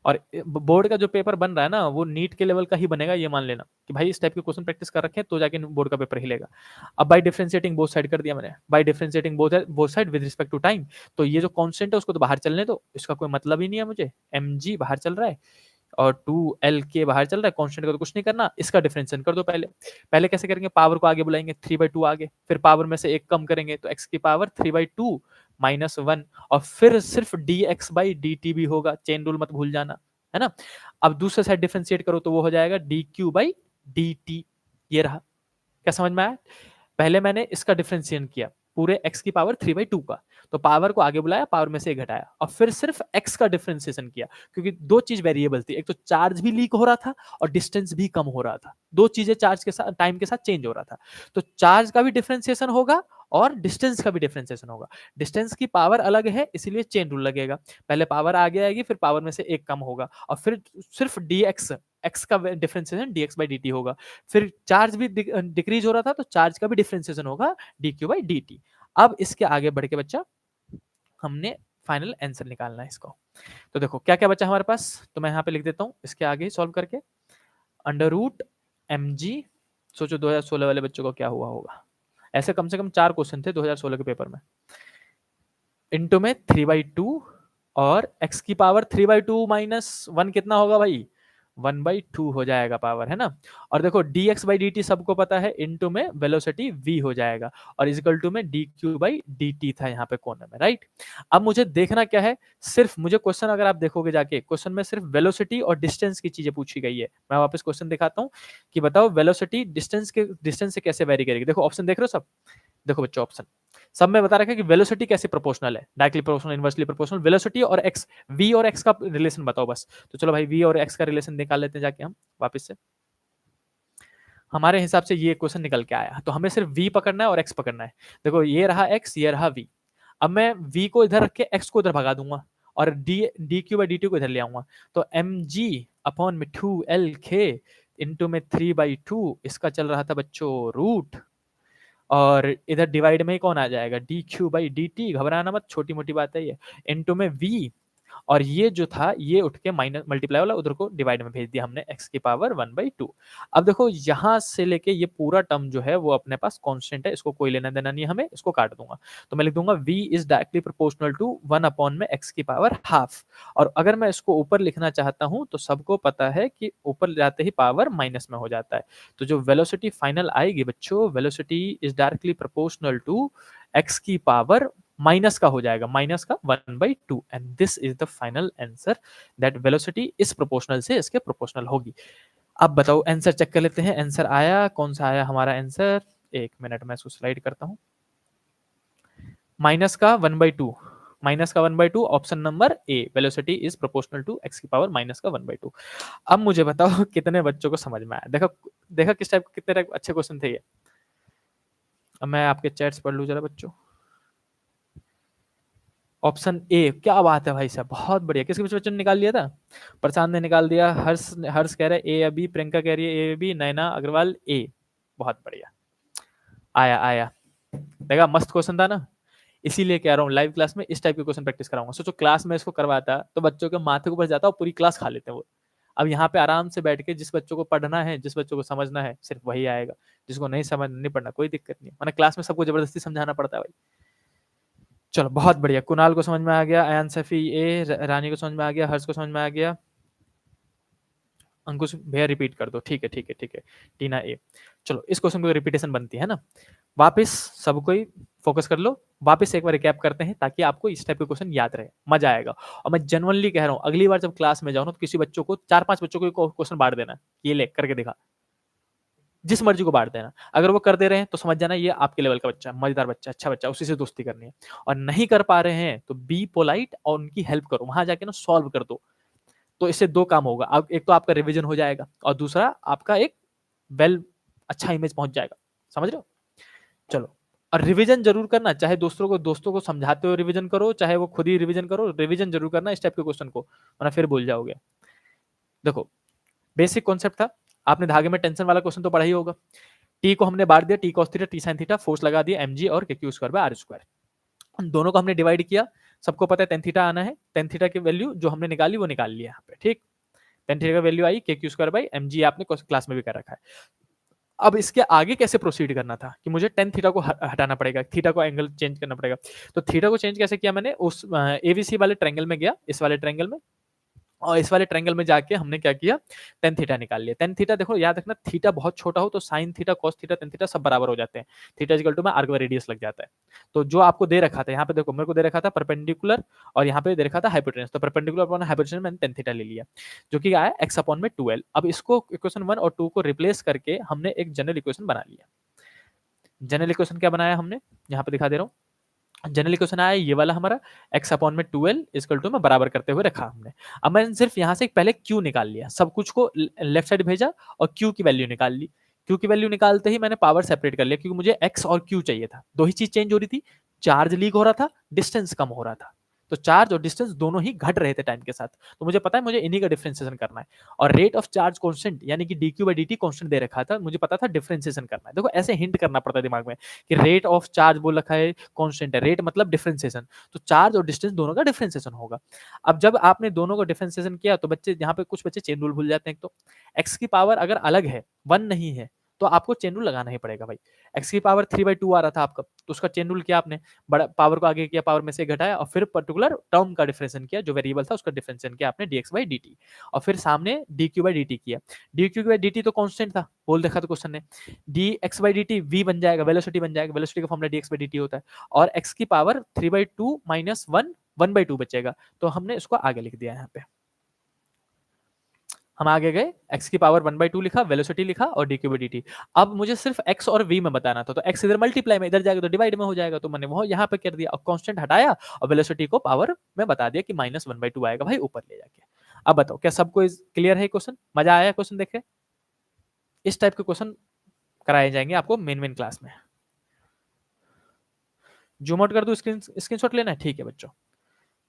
और बोर्ड का जो पेपर बन रहा है ना, वो नीट के लेवल का ही बनेगा, ये मान लेना कि भाई इस टाइप के क्वेश्चन प्रैक्टिस कर रखे हैं तो जाके बोर्ड का पेपर हिलेगा। अब बाय डिफरेंशिएटिंग बोथ साइड कर दिया मैंने, by differentiating both side with respect to time. तो ये जो कांस्टेंट है उसको तो बाहर चलने दो, इसका कोई मतलब ही नहीं है मुझे। mg बाहर चल रहा है और 2lk बाहर चल रहा है, कांस्टेंट का तो कुछ नहीं करना, इसका डिफरेंशिएशन कर दो। पहले पहले कैसे करेंगे, पावर को आगे बुलाएंगे 3/2 आगे, फिर पावर में से एक कम करेंगे तो x की पावर 3/2 -1, और फिर सिर्फ dx by dt भी होगा, चेन रूल मत भूल जाना, है ना। अब दूसरे साइड डिफरेंशिएट करो तो वो हो जाएगा dq by dt, ये रहा। क्या समझ में आया? पहले मैंने इसका डिफरेंशिएशन किया पूरे x की पावर 3/2 का, तो पावर को आगे बुलाया, पावर में से एक घटाया, और फिर सिर्फ x का डिफरेंशिएशन किया, क्योंकि दो चीज वेरिएबल थी, एक तो चार्ज भी लीक हो रहा था और डिस्टेंस भी कम हो रहा था। दो चीजें चार्ज के साथ टाइम के साथ चेंज हो रहा था, तो चार्ज का भी डिफरेंशिएशन होगा और डिस्टेंस का भी डिफरेंशिएशन होगा। डिस्टेंस की पावर अलग है इसीलिए चेन रूल लगेगा, पहले पावर आगे आएगी फिर पावर में से एक कम होगा, और फिर सिर्फ dx, x का डिफरेंशिएशन dx by dt होगा। फिर चार्ज भी डिक्रीज हो रहा था तो चार्ज का भी डिफरेंशिएशन होगा dq by dt। अब इसके आगे बढ़ के बच्चा हमने फाइनल आंसर निकालना है इसको। तो देखो क्या क्या बचा हमारे पास, तो मैं यहाँ पे लिख देता हूँ इसके आगे ही सॉल्व करके, अंडर रूट mg, सोचो 2016 वाले बच्चों को क्या हुआ होगा। ऐसे कम से कम 4 क्वेश्चन थे 2016 के पेपर में। इंटू में 3/2 और x की पावर 3/2 -1 कितना होगा भाई, 1/2 हो जाएगा पावर, है ना। और देखो dx by dt सबको पता है, इनटू में वेलोसिटी v हो जाएगा, और इजिकल टू में dq by dt था यहाँ पे कोने में, राइट। अब मुझे देखना क्या है, सिर्फ मुझे क्वेश्चन अगर आप देखोगे जाके, क्वेश्चन में सिर्फ वेलोसिटी और डिस्टेंस की चीजें पूछी गई है। मैं वापस क्वेश्चन दिखाता हूँ कि बताओ वेलोसिटी डिस्टेंस से कैसे वेरी करेगी। देखो ऑप्शन देख रहे हो सब, देखो बच्चों ऑप्शन सब में बता रखा है कि वेलोसिटी कैसे प्रोपोर्शनल है, directly proportional, inversely proportional. Velocity और एक्स, वी और एक्स का रिलेशन बताओ बस। तो चलो भाई वी और एक्स का रिलेशन निकाल लेते हैं जाके हम वापस से। हमारे हिसाब से ये क्वेश्चन निकल के आया, तो हमें सिर्फ वी पकड़ना है और एक्स पकड़ना है। देखो ये रहा एक्स, ये रहा वी। अब मैं वी को इधर रख के एक्स को इधर भगा दूंगा और D Q by D T को इधर ले आऊंगा, तो एम जी अपॉन में 2lk इंटू में 3/2, इसका चल रहा था बच्चों रूट, और इधर डिवाइड में ही कौन आ जाएगा, D Q by D T, घबराना मत, छोटी मोटी बात है ये, इनटू में v, और ये जो था ये उठ के माइनस मल्टीप्लाई वाला उधर को डिवाइड में भेज दिया हमने, x की पावर 1/2। अब देखो यहाँ से लेके ये पूरा टर्म जो है वो अपने पास कांस्टेंट है, इसको कोई लेना देना नहीं है हमें, इसको काट दूंगा। तो मैं लिख दूंगा v is directly proportional to 1 upon में x की पावर हाफ। और अगर मैं इसको ऊपर लिखना चाहता हूँ तो सबको पता है कि ऊपर जाते ही पावर माइनस में हो जाता है, तो जो वेलोसिटी फाइनल आएगी बच्चों, velocity is directly proportional to x की पावर माइनस का हो जाएगा, माइनस का 1/2, and this is the final answer, that velocity is proportional से इसके प्रोपोर्शनल होगी। अब बताओ आंसर चेक कर लेते हैं, आंसर आया, कौन सा आया हमारा आंसर, एक मिनट में इसको स्लाइड करता हूं। माइनस का 1/2, माइनस का 1/2, option number A, velocity is proportional to x की पावर माइनस का 1/2। अब मुझे बताओ कितने बच्चों को समझ में आया, देखो देखो किस टाइप, कितने टाइप अच्छे क्वेश्चन थे ये। अब मैं आपके चैट्स पढ़ लूँ जरा बच्चों। ऑप्शन ए, क्या बात है भाई साहब, बहुत बढ़िया। किसके बच्चों ने निकाल लिया था? प्रशांत ने निकाल दिया, हर्ष हर्ष कह रहे ए या बी, प्रियंका कह रही है ए बी, नैना अग्रवाल ए। बहुत बढ़िया, आया आया। देखा मस्त क्वेश्चन था ना, इसीलिए कह रहा हूँ लाइव क्लास में इस टाइप के क्वेश्चन प्रैक्टिस कराऊंगा। सोचो क्लास में इसको करवाता तो बच्चों के माथे के ऊपर जाता और पूरी क्लास खा लेते हैं वो। अब यहाँ पे आराम से बैठ के जिस बच्चों को पढ़ना है, जिस बच्चों को समझना है, सिर्फ वही आएगा। जिसको नहीं समझ नहीं पढ़ना, कोई दिक्कत नहीं, वरना क्लास में सबको जबरदस्ती समझाना पड़ता है भाई। चलो बहुत बढ़िया, कुणाल को समझ में आ गया, अयान सफी ए, रानी को समझ में आ गया, हर्ष को समझ में आ गया, अंकुश भैया रिपीट कर दो, ठीक है ठीक है ठीक है, टीना ए। चलो इस क्वेश्चन को रिपीटेशन बनती है ना, वापस सब कोई फोकस कर लो, वापस एक बार रिकैप करते हैं ताकि आपको इस टाइप के क्वेश्चन याद रहे, मजा आएगा। और मैं जेन्युइनली कह रहा हूँ, अगली बार जब क्लास में जाओ ना तो किसी बच्चों को, 4-5 बच्चों को क्वेश्चन बांट देना, ये ले करके दिखा, जिस मर्जी को बांट देना। अगर वो कर दे रहे हैं तो समझ जाना ये आपके लेवल का बच्चा, मजेदार बच्चा, अच्छा बच्चा, उसी से दोस्ती करनी है। और नहीं कर पा रहे हैं तो बी पोलाइट और उनकी हेल्प करो, वहां जाके ना सॉल्व कर दो। तो इससे दो काम होगा, अब एक तो आपका रिवीजन हो जाएगा और दूसरा आपका एक वेल अच्छा इमेज पहुंच जाएगा। समझ रहे हो? चलो, और रिवीजन जरूर करना, चाहे दोस्तों को समझाते हो रिवीजन करो, चाहे वो खुद ही रिवीजन करो, रिवीजन जरूर करना इस टाइप के क्वेश्चन को, वरना फिर भूल जाओगे। देखो बेसिक कॉन्सेप्ट था, आपने धागे में टेंशन वाला क्वेश्चन तो पढ़ा ही होगा। टी को हमने बांट दिया, T cos theta T sine theta, force लगा दिया एमजी और Q square by R square. दोनों को हमने डिवाइड किया, सबको पता है टेन थीटा आना है, टेन थीटा की वैल्यू जो हमने निकाली वो निकाल लिया यहाँ पे, ठीक। टेन थीटा का वैल्यू आई K Q square by M G, आपने क्लास में भी कर रखा है। अब इसके आगे कैसे प्रोसीड करना था कि मुझे टेन थीटा को हटाना पड़ेगा, थीटा को एंगल चेंज करना पड़ेगा। तो थीटा को चेंज कैसे किया मैंने, उस एबीसी वाले ट्रायंगल में गया, इस वाले ट्रायंगल में, और इस वाले ट्रायंगल में जाके हमने क्या किया, टेन थीटा निकाल लिया। टेन थीटा देखो याद रखना, थीटा बहुत छोटा हो तो sine theta cos theta tan theta सब बराबर हो जाते हैं, थीटा इक्वल टू में आर्क बाय रेडियस लग जाता है। तो जो आपको दे रखा था यहाँ पे देखो, मेरे को दे रखा था परपेंडिकुलर और यहाँ पे दे रखा था हाइपोटेनस, तो परपेंडिकुलर अपॉन हाइपोटेनस मैंने टेन थीटा ले लिया, जो कि आया एक्स अपॉन में 12। अब इसको इक्वेशन 1 और 2 को रिप्लेस करके हमने एक जनरल इक्वेशन बना लिया। जनरल इक्वेशन क्या बनाया हमने, यहाँ पे दिखा दे रहा हूँ। जनरल इक्वेशन आया ये वाला हमारा, x अपॉन में 12 इक्वल टू में बराबर करते हुए रखा हमने। अब मैंने सिर्फ यहाँ से पहले q निकाल लिया, सब कुछ को लेफ्ट साइड भेजा और q की वैल्यू निकाल ली। q की वैल्यू निकालते ही मैंने पावर सेपरेट कर लिया, क्योंकि मुझे x और q चाहिए था। दो ही चीज चेंज हो रही थी, चार्ज लीक हो रहा था, डिस्टेंस कम हो रहा था। तो चार्ज और डिस्टेंस दोनों ही घट रहे थे टाइम के साथ, तो मुझे पता है मुझे इन्हीं का डिफरेंशिएशन करना है। और रेट ऑफ चार्ज कांस्टेंट यानी कि dq बाई dt कांस्टेंट दे रखा था, मुझे पता था डिफरेंशिएशन करना है। देखो ऐसे हिंट करना पड़ता है दिमाग में कि रेट ऑफ चार्ज बोल रखा है, कांस्टेंट है, रेट मतलब डिफरेंशिएशन, तो चार्ज और डिस्टेंस दोनों का डिफरेंशिएशन होगा। अब जब आपने दोनों को डिफरेंशिएशन किया तो बच्चे यहाँ पे कुछ बच्चे चेन रूल भूल जाते हैं। तो x की पावर अगर अलग है, 1 नहीं है, तो आपको चेन रूल लगाना ही पड़ेगा भाई। x की पावर 3/2 आ रहा था आपका, तो उसका चेन रूल किया आपने, बड़ा पावर को आगे किया, पावर में से घटाया और फिर पर्टिकुलर टर्म का डिफरेंशिएशन किया, जो वेरिएबल था उसका डिफरेंशिएशन किया आपने dx बाई dt, और फिर सामने dq बाई dt किया। dq बाई dt तो कांस्टेंट था, बोल देखा था क्वेश्चन ने, dx बाई dt v बन जाएगा, वेलोसिटी बन जाएगा, वेलोसिटी का फॉर्मूला dx बाई dt होता है, और x की पावर 3/2 माइनस 1 1/2 बचेगा, तो हमने इसको आगे लिख दिया। यहाँ पे हम आगे गए, x की पावर 1/2 लिखा, वेलोसिटी लिखा और dq बाई dt। अब मुझे सिर्फ x और v में बताना था, तो x इधर मल्टीप्लाई में, इधर जाएगा तो डिवाइड में हो जाएगा, तो मैंने वो यहाँ पे कर दिया और कांस्टेंट हटाया और वेलोसिटी को पावर में बता दिया कि माइनस 1/2 आएगा भाई ऊपर ले जाके। अब बताओ क्या सबको क्लियर है क्वेश्चन, मजा आया क्वेश्चन देखे? इस टाइप के क्वेश्चन कराए जाएंगे आपको मेन क्लास में। जूम आउट कर दूं, स्क्रीनशॉट लेना है? ठीक है बच्चों,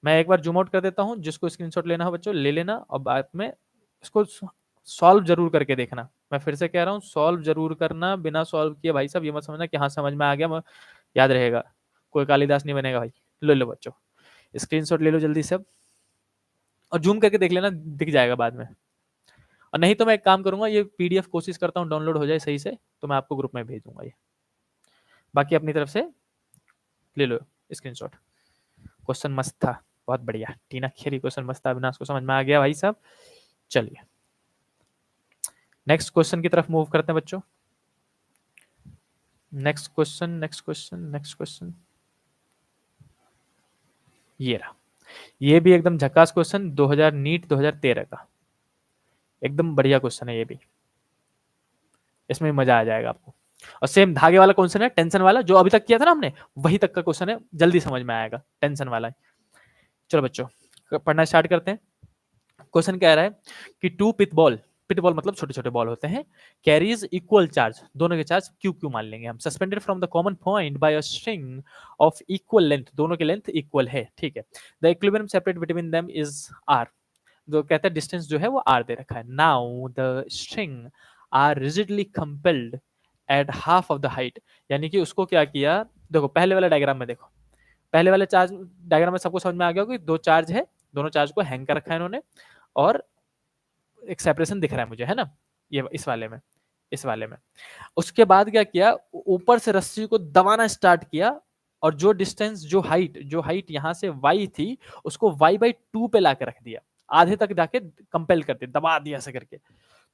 मैं एक बार जूम आउट कर देता हूं, जिसको स्क्रीनशॉट लेना हो बच्चों ले लेना, और बाद में इसको सॉल्व जरूर करके देखना। मैं फिर से कह रहा हूँ, सॉल्व जरूर करना, बिना सॉल्व किए भाई साहब ये मत समझना कि हाँ समझ में आ गया, याद रहेगा, कोई कालिदास नहीं बनेगा भाई। ले लो बच्चों, स्क्रीनशॉट ले लो जल्दी से अब, और जूम करके देख लेना, दिख जाएगा बाद में। और नहीं तो मैं एक काम करूंगा, ये पीडीएफ कोशिश करता हूँ डाउनलोड हो जाए सही से, तो मैं आपको ग्रुप में भेज दूंगा ये। बाकी अपनी तरफ से ले लो स्क्रीनशॉट। क्वेश्चन मस्त था, बहुत बढ़िया, टीना खेरी क्वेश्चन मस्त था, अविनाश को समझ में आ गया भाई साहब। चलिए नेक्स्ट क्वेश्चन की तरफ मूव करते हैं बच्चों। Next question next question next question, ये रहा। ये भी एकदम झकास क्वेश्चन, 2000 नीट 2013 का, एकदम बढ़िया क्वेश्चन है ये भी, इसमें मजा आ जाएगा आपको। और सेम धागे वाला क्वेश्चन है, टेंशन वाला, जो अभी तक किया था ना हमने, वही तक का क्वेश्चन है, जल्दी समझ में आएगा, टेंशन वाला है। चलो बच्चों पढ़ना स्टार्ट करते हैं। क्वेश्चन कह रहा है कि टू पिथ बॉल पिटबॉल मतलब छोटे छोटे बॉल होते हैं, कैरीज इक्वल चार्ज, दोनों के चार्ज क्यू क्यू मान लेंगे हम, suspended from the common point by a string of equal length, दोनों की लेंथ इक्वल है, ठीक है। The equilibrium separate between them is R, जो कहता है डिस्टेंस जो है वो आर दे रखा है। Now the string are rigidly compelled at half of the height, यानी कि उसको क्या किया, देखो पहले वाले डायग्राम में देखो, पहले वाले चार्ज डायग्राम में सबको समझ में आ गया होगा कि दो चार्ज है, दोनों चार्ज को हैंग कर रखा है इन्होंने, और एक सेपरेशन दिख रहा है मुझे, है ना, ये इस वाले में, इस वाले में। उसके बाद क्या किया, ऊपर से रस्सी को दबाना स्टार्ट किया, और जो डिस्टेंस, जो हाइट यहाँ से y थी, उसको y/2 पे लाके रख दिया, आधे तक जाके कंपेल कर दिया, दबा दिया ऐसे करके।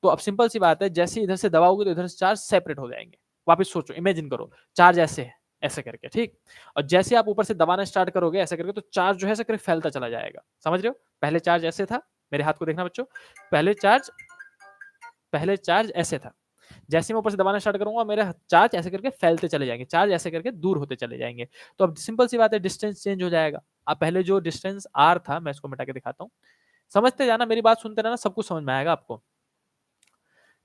तो अब सिंपल सी बात है, जैसे इधर से दबाओगे तो इधर से चार्ज सेपरेट हो जाएंगे। वापस सोचो, इमेजिन करो, चार्ज ऐसे है, ऐसे करके, ठीक, और जैसे आप ऊपर से दबाना स्टार्ट करोगे ऐसे करके, तो चार्ज जो है ऐसे करके फैलता चला जाएगा, समझ रहे हो। पहले चार्ज ऐसे था, मेरे हाथ को देखना बच्चों, पहले चार्ज ऐसे था, जैसे मैं ऊपर से दबाना स्टार्ट करूंगा मेरे चार्ज ऐसे करके फैलते चले जाएंगे, चार्ज ऐसे करके दूर होते चले जाएंगे। तो अब सिंपल सी बात है, डिस्टेंस चेंज हो जाएगा। अब पहले जो डिस्टेंस आर था, मैं इसको मिटा के दिखाता हूँ, समझते जाना, मेरी बात सुनते रहना, सब कुछ समझ में आएगा आपको।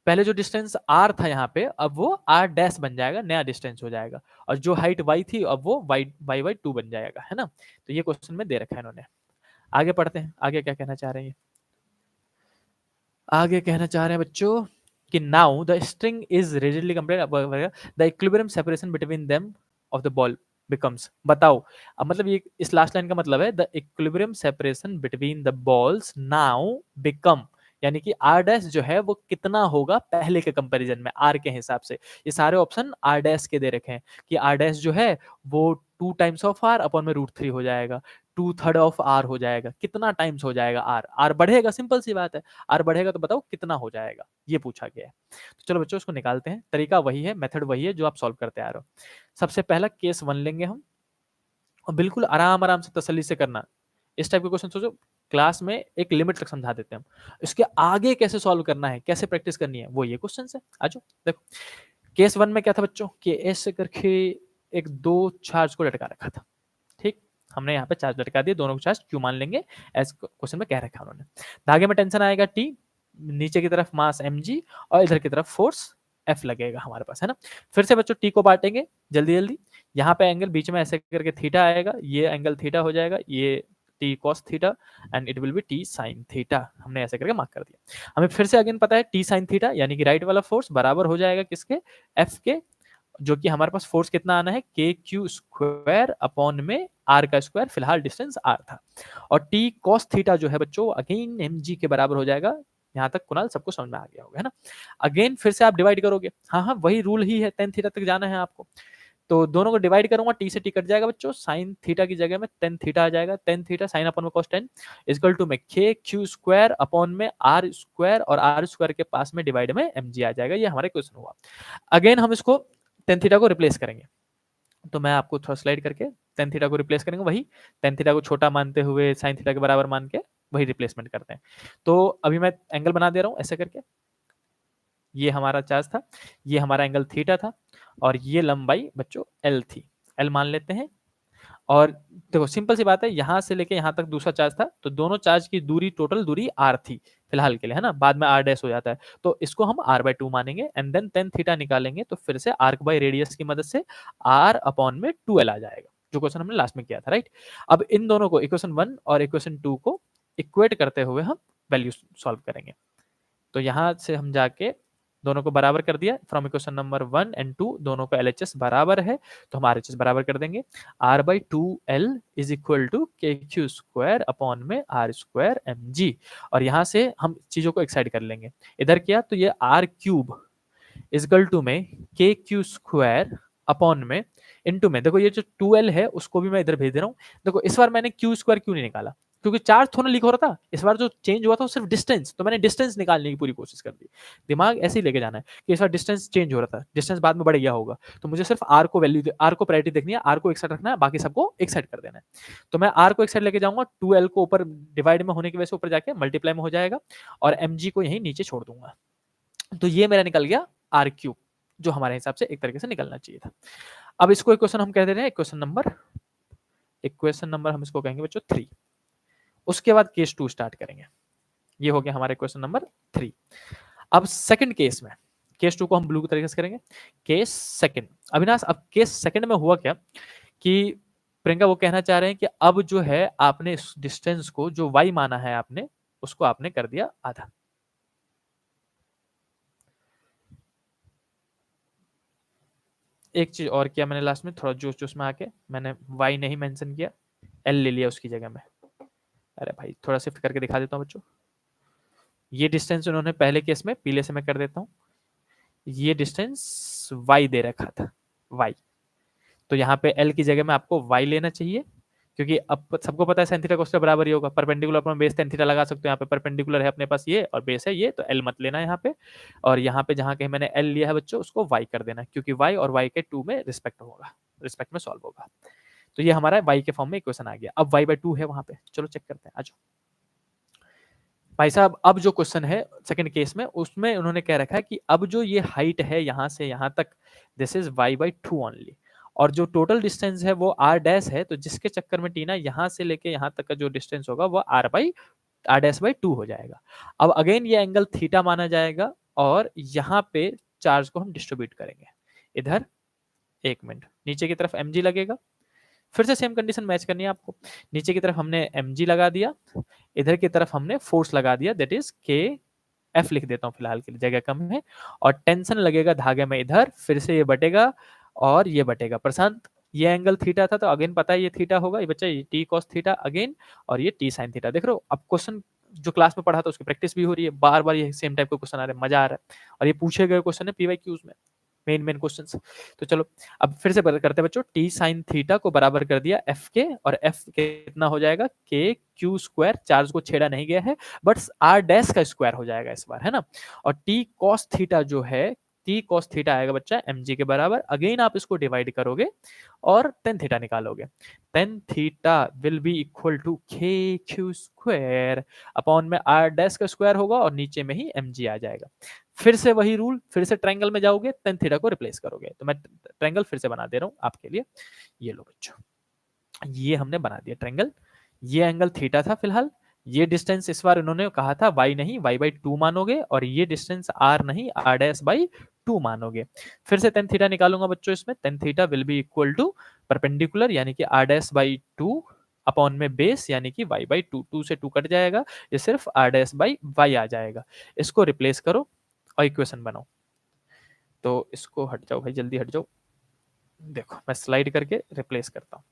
पहले जो डिस्टेंस आर था यहाँ पे, अब वो आर डैश बन जाएगा, नया डिस्टेंस हो जाएगा, और जो हाइट वाई थी अब वो वाई/2 बन जाएगा, है ना। तो ये क्वेश्चन में दे रखा है इन्होंने। आगे पढ़ते हैं, आगे क्या कहना चाह रहे हैं, आगे कहना चाह रहे हैं बच्चों कि now the string is rigidly complete, the equilibrium separation between them of the ball becomes, बताओ। अब मतलब ये इस लास्ट लाइन का मतलब है, the equilibrium separation between the balls now become, यानी कि आर डैश जो है वो कितना होगा पहले के कंपैरिजन में, आर के हिसाब से। ये सारे ऑप्शन आर डैश के दे रखे हैं कि आर डैश जो है वो 2 टाइम्स ऑफ आर अपॉन में √3 हो जाएगा, 2/3 ऑफ आर हो जाएगा, कितना टाइम्स हो जाएगा आर, आर बढ़ेगा, सिंपल सी बात है, आर बढ़ेगा तो बताओ कितना हो जाएगा, ये पूछा गया है। तो चलो बच्चों इसको निकालते हैं, तरीका वही है, मेथड वही है जो आप सॉल्व करते आ रहे हो। सबसे पहला केस 1 लेंगे हम, और बिल्कुल आराम आराम से तसल्ली से करना। इस टाइप के क्वेश्चन सोचो, क्लास में एक लिमिट तक समझा देते हैं हम, इसके आगे कैसे सॉल्व करना है, कैसे प्रैक्टिस करनी है, वो ये क्वेश्चन है। आ जाओ देखो, केस 1 में क्या था बच्चों, कि ऐसे करके एक दो चार्ज को लटका रखा था, ठीक, हमने यहाँ पे चार्ज लटका दिए, दोनों को चार्ज क्यू मान लेंगे, एज क्वेश्चन में कह रखा उन्होंने। धागे में टेंशन आएगा टी, नीचे की तरफ मास mg, और इधर की तरफ फोर्स F लगेगा हमारे पास, है ना। फिर से बच्चों टी को बांटेंगे जल्दी जल्दी, यहाँ पे एंगल बीच में ऐसे करके थीटा आएगा, ये एंगल थीटा हो जाएगा, ये T cos theta, and it will be T sine theta, हमने ऐसे करके मार्क कर दिया। हमें फिर से अगेन पता है टी साइन थीटा, यानी कि राइट वाला फोर्स बराबर हो जाएगा किसके, एफ के, जो कि हमारे पास फोर्स कितना आना है, के क्यू स्क्वायर अपॉन में आर का स्क्वायर, फिलहाल डिस्टेंस आर था, और टी कॉस थीटा जो है बच्चों अगेन mg के बराबर हो जाएगा। यहाँ तक कुणाल सबको समझ में आ गया होगा, है ना। अगेन फिर से आप डिवाइड करोगे, हाँ हाँ वही रूल ही है, tan थीटा तक जाना है आपको, तो दोनों को डिवाइड करूंगा, टी से टी कट जाएगा बच्चों, साइन थीटा की जगह में tan थीटा आ जाएगा, tan थीटा साइन अपॉन में cos tan इक्वल टू में के क्यू स्क्वायर अपॉन में आर स्क्वायर, और आर स्क्वायर के पास में डिवाइड में mg आ जाएगा। ये हमारा क्वेश्चन हुआ। अगेन हम इसको tan थीटा को रिप्लेस करेंगे, तो मैं आपको थोड़ा स्लाइड करके tan थीटा को रिप्लेस करेंगे, वही tan थीटा को छोटा मानते हुए साइन थीटा के बराबर मान के वही रिप्लेसमेंट करते हैं। तो अभी मैं एंगल बना दे रहा हूँ ऐसे करके, ये हमारा चार्ज था, ये हमारा एंगल थीटा था, और ये लंबाई बच्चों एल थी, एल मान लेते हैं। और देखो सिंपल सी बात है, यहां से लेके यहां तक दूसरा चार्ज था, तो दोनों चार्ज की दूरी, टोटल दूरी आर थी फिलहाल के लिए, है ना, बाद में आर डैश हो जाता है, तो इसको हम r/2 मानेंगे, एंड देन tan थीटा निकालेंगे, तो फिर से आर्क बाय रेडियस की मदद से r अपॉन में 2l आ जाएगा, जो क्वेश्चन हमने लास्ट में किया था, राइट। अब इन दोनों को, इक्वेशन 1 और इक्वेशन 2 को इक्वेट करते हुए हम वैल्यू सॉल्व करेंगे। तो यहां से हम जाके दोनों को बराबर कर दिया, फ्रॉम इक्वेशन नंबर 1 एंड 2 दोनों का LHS बराबर है, तो हम RHS बराबर कर देंगे, r/2l is equal to K Q square upon में आर स्क्वायर mg, और यहाँ से हम चीजों को एक्साइड कर लेंगे, इधर किया तो ये r³ इजकल टू में के क्यू स्क्वायर अपॉन में इनटू में, देखो ये जो 2l है उसको भी मैं इधर भेज दे रहा हूँ। देखो इस बार मैंने क्यू स्क्वायर क्यों नहीं निकाला, क्योंकि चार्ज थोड़ा लीक हो रहा था, इस बार जो चेंज हुआ था वो सिर्फ डिस्टेंस, तो मैंने डिस्टेंस निकालने की पूरी कोशिश कर दी। दिमाग ऐसे ही लेके जाना है कि इस बार डिस्टेंस चेंज हो रहा था, डिस्टेंस बाद में बढ़ गया होगा, तो मुझे सिर्फ आर को वैल्यू, आर को प्रायोरिटी देखनी है, आर को एक साइड रखना है, बाकी सबको एक साइड कर देना है। तो मैं आर को एक साइड लेके जाऊंगा, 2l को ऊपर डिवाइड में होने की वजह से ऊपर जाके मल्टीप्लाई में हो जाएगा, और mg को यहीं नीचे छोड़ दूंगा, तो ये मेरा निकल गया r³, जो हमारे हिसाब से एक तरीके से निकलना चाहिए था। अब इसको इक्वेशन हम कह दे रहे हैं इक्वेशन नंबर हम इसको कहेंगे बच्चों 3। उसके बाद केस 2 स्टार्ट करेंगे, ये हो गया हमारा इक्वेशन नंबर 3। अब सेकंड केस में, केस 2 को हम ब्लू तरीके से करेंगे। केस सेकंड, अविनाश अब केस सेकंड में हुआ क्या कि प्रियंका वो कहना चाह रहे हैं कि अब जो है आपने इस डिस्टेंस को जो y माना है आपने, उसको आपने कर दिया आधा। एक चीज और किया मैंने लास्ट में, थोड़ा जोश जोश में आके मैंने y नहीं मेंशन किया, l ले लिया उसकी जगह में। अरे भाई थोड़ा शिफ्ट करके दिखा देता हूँ बच्चों। ये डिस्टेंस उन्होंने पहले केस में पीले से मैं कर देता हूँ, ये डिस्टेंस y दे रखा था, y। तो यहाँ पे l की जगह में आपको y लेना चाहिए, क्योंकि अब सबको पता है sin थीटा cos थीटा बराबर ही होगा। परपेंडिकुलर अपना बेस tan थीटा लगा सकते हो, यहाँ पे परपेंडिकुलर है अपने पास ये और बेस है ये, तो l मत लेना यहाँ पे। और यहाँ पे जहाँ कहीं मैंने l लिया है बच्चों, उसको y कर देना, क्योंकि y और y के 2 में रिस्पेक्ट होगा, रिस्पेक्ट में सॉल्व होगा। तो ये हमारा y के फॉर्म में इक्वेशन आ गया। अब y/2 है वहां पे, चलो चेक करते हैं, आ जाओ भाई साहब। अब जो क्वेश्चन है सेकंड केस में, उसमें उन्होंने कह रखा है कि अब जो ये हाइट है यहां से यहां तक, दिस इज y/2 ओनली, और जो टोटल डिस्टेंस है वो r डैश है, तो जिसके चक्कर में टीना यहां से लेके यहां तक का जो डिस्टेंस होगा वो r'/2 हो जाएगा। अब अगेन ये एंगल थीटा माना जाएगा, और यहाँ पे चार्ज को हम डिस्ट्रीब्यूट करेंगे इधर। एक मिनट, नीचे की तरफ mg लगेगा, फिर से सेम कंडीशन मैच करनी है आपको। नीचे की तरफ हमने mg लगा दिया, इधर की तरफ हमने फोर्स लगा दिया, दैट इज के एफ लिख देता हूँ फिलहाल के लिए, जगह कम है। और टेंशन लगेगा धागे में इधर, फिर से ये बटेगा और ये बटेगा। प्रशांत ये एंगल थीटा था, तो अगेन पता है ये थीटा होगा, ये बच्चा ये टी कॉस थीटा अगेन, और ये टी साइन थीटा। देख रहे हो, अब क्वेश्चन जो क्लास में पढ़ा था उसकी प्रैक्टिस भी हो रही है, बार बार ये सेम टाइप के क्वेश्चन आ रहे हैं, मजा आ रहा है। और ये पूछे गए क्वेश्चन है पीवाई क्यूज में, मेन मेन क्वेश्चंस। तो चलो अब फिर से करते हैं बच्चों, टी साइन थीटा को बराबर कर दिया एफ के, और एफ कितना हो जाएगा, के क्यू स्क्वायर, चार्ज को छेड़ा नहीं गया है, बट आर डैश का स्क्वायर हो जाएगा इस बार, है ना। और टी कॉस थीटा जो है, टी कॉस थीटा आएगा बच्चा एम जी के बराबर। अगेन आप इसको डिवाइड करोगे और टेन थीटा निकालोगे, tan theta will be equal to K Q square upon में आर डैश का स्क्वायर होगा, और नीचे में ही एम जी आ जाएगा। फिर से वही रूल, फिर से ट्रायंगल में जाओगे, टेन थीटा को रिप्लेस करोगे। तो मैं ट्रायंगल फिर से बना दे रहा हूं आपके लिए, ये लो बच्चों, ये हमने बना दिया ट्रायंगल। ये एंगल थीटा था फिलहाल, ये डिस्टेंस इस बार उन्होंने कहा था y नहीं, y/2 मानोगे, और ये डिस्टेंस r नहीं, r'/2 मानोगे। फिर से tan थीटा निकालूंगा बच्चों, इसमें tan theta will be equal to perpendicular यानी कि r'/2 अपॉन में बेस यानी कि y/2, 2 से 2 कट जाएगा, ये सिर्फ r'/y आ जाएगा। इसको रिप्लेस करो और इक्वेशन बनाओ। तो इसको हट जाओ भाई, जल्दी हट जाओ। देखो मैं स्लाइड करके रिप्लेस करता हूँ।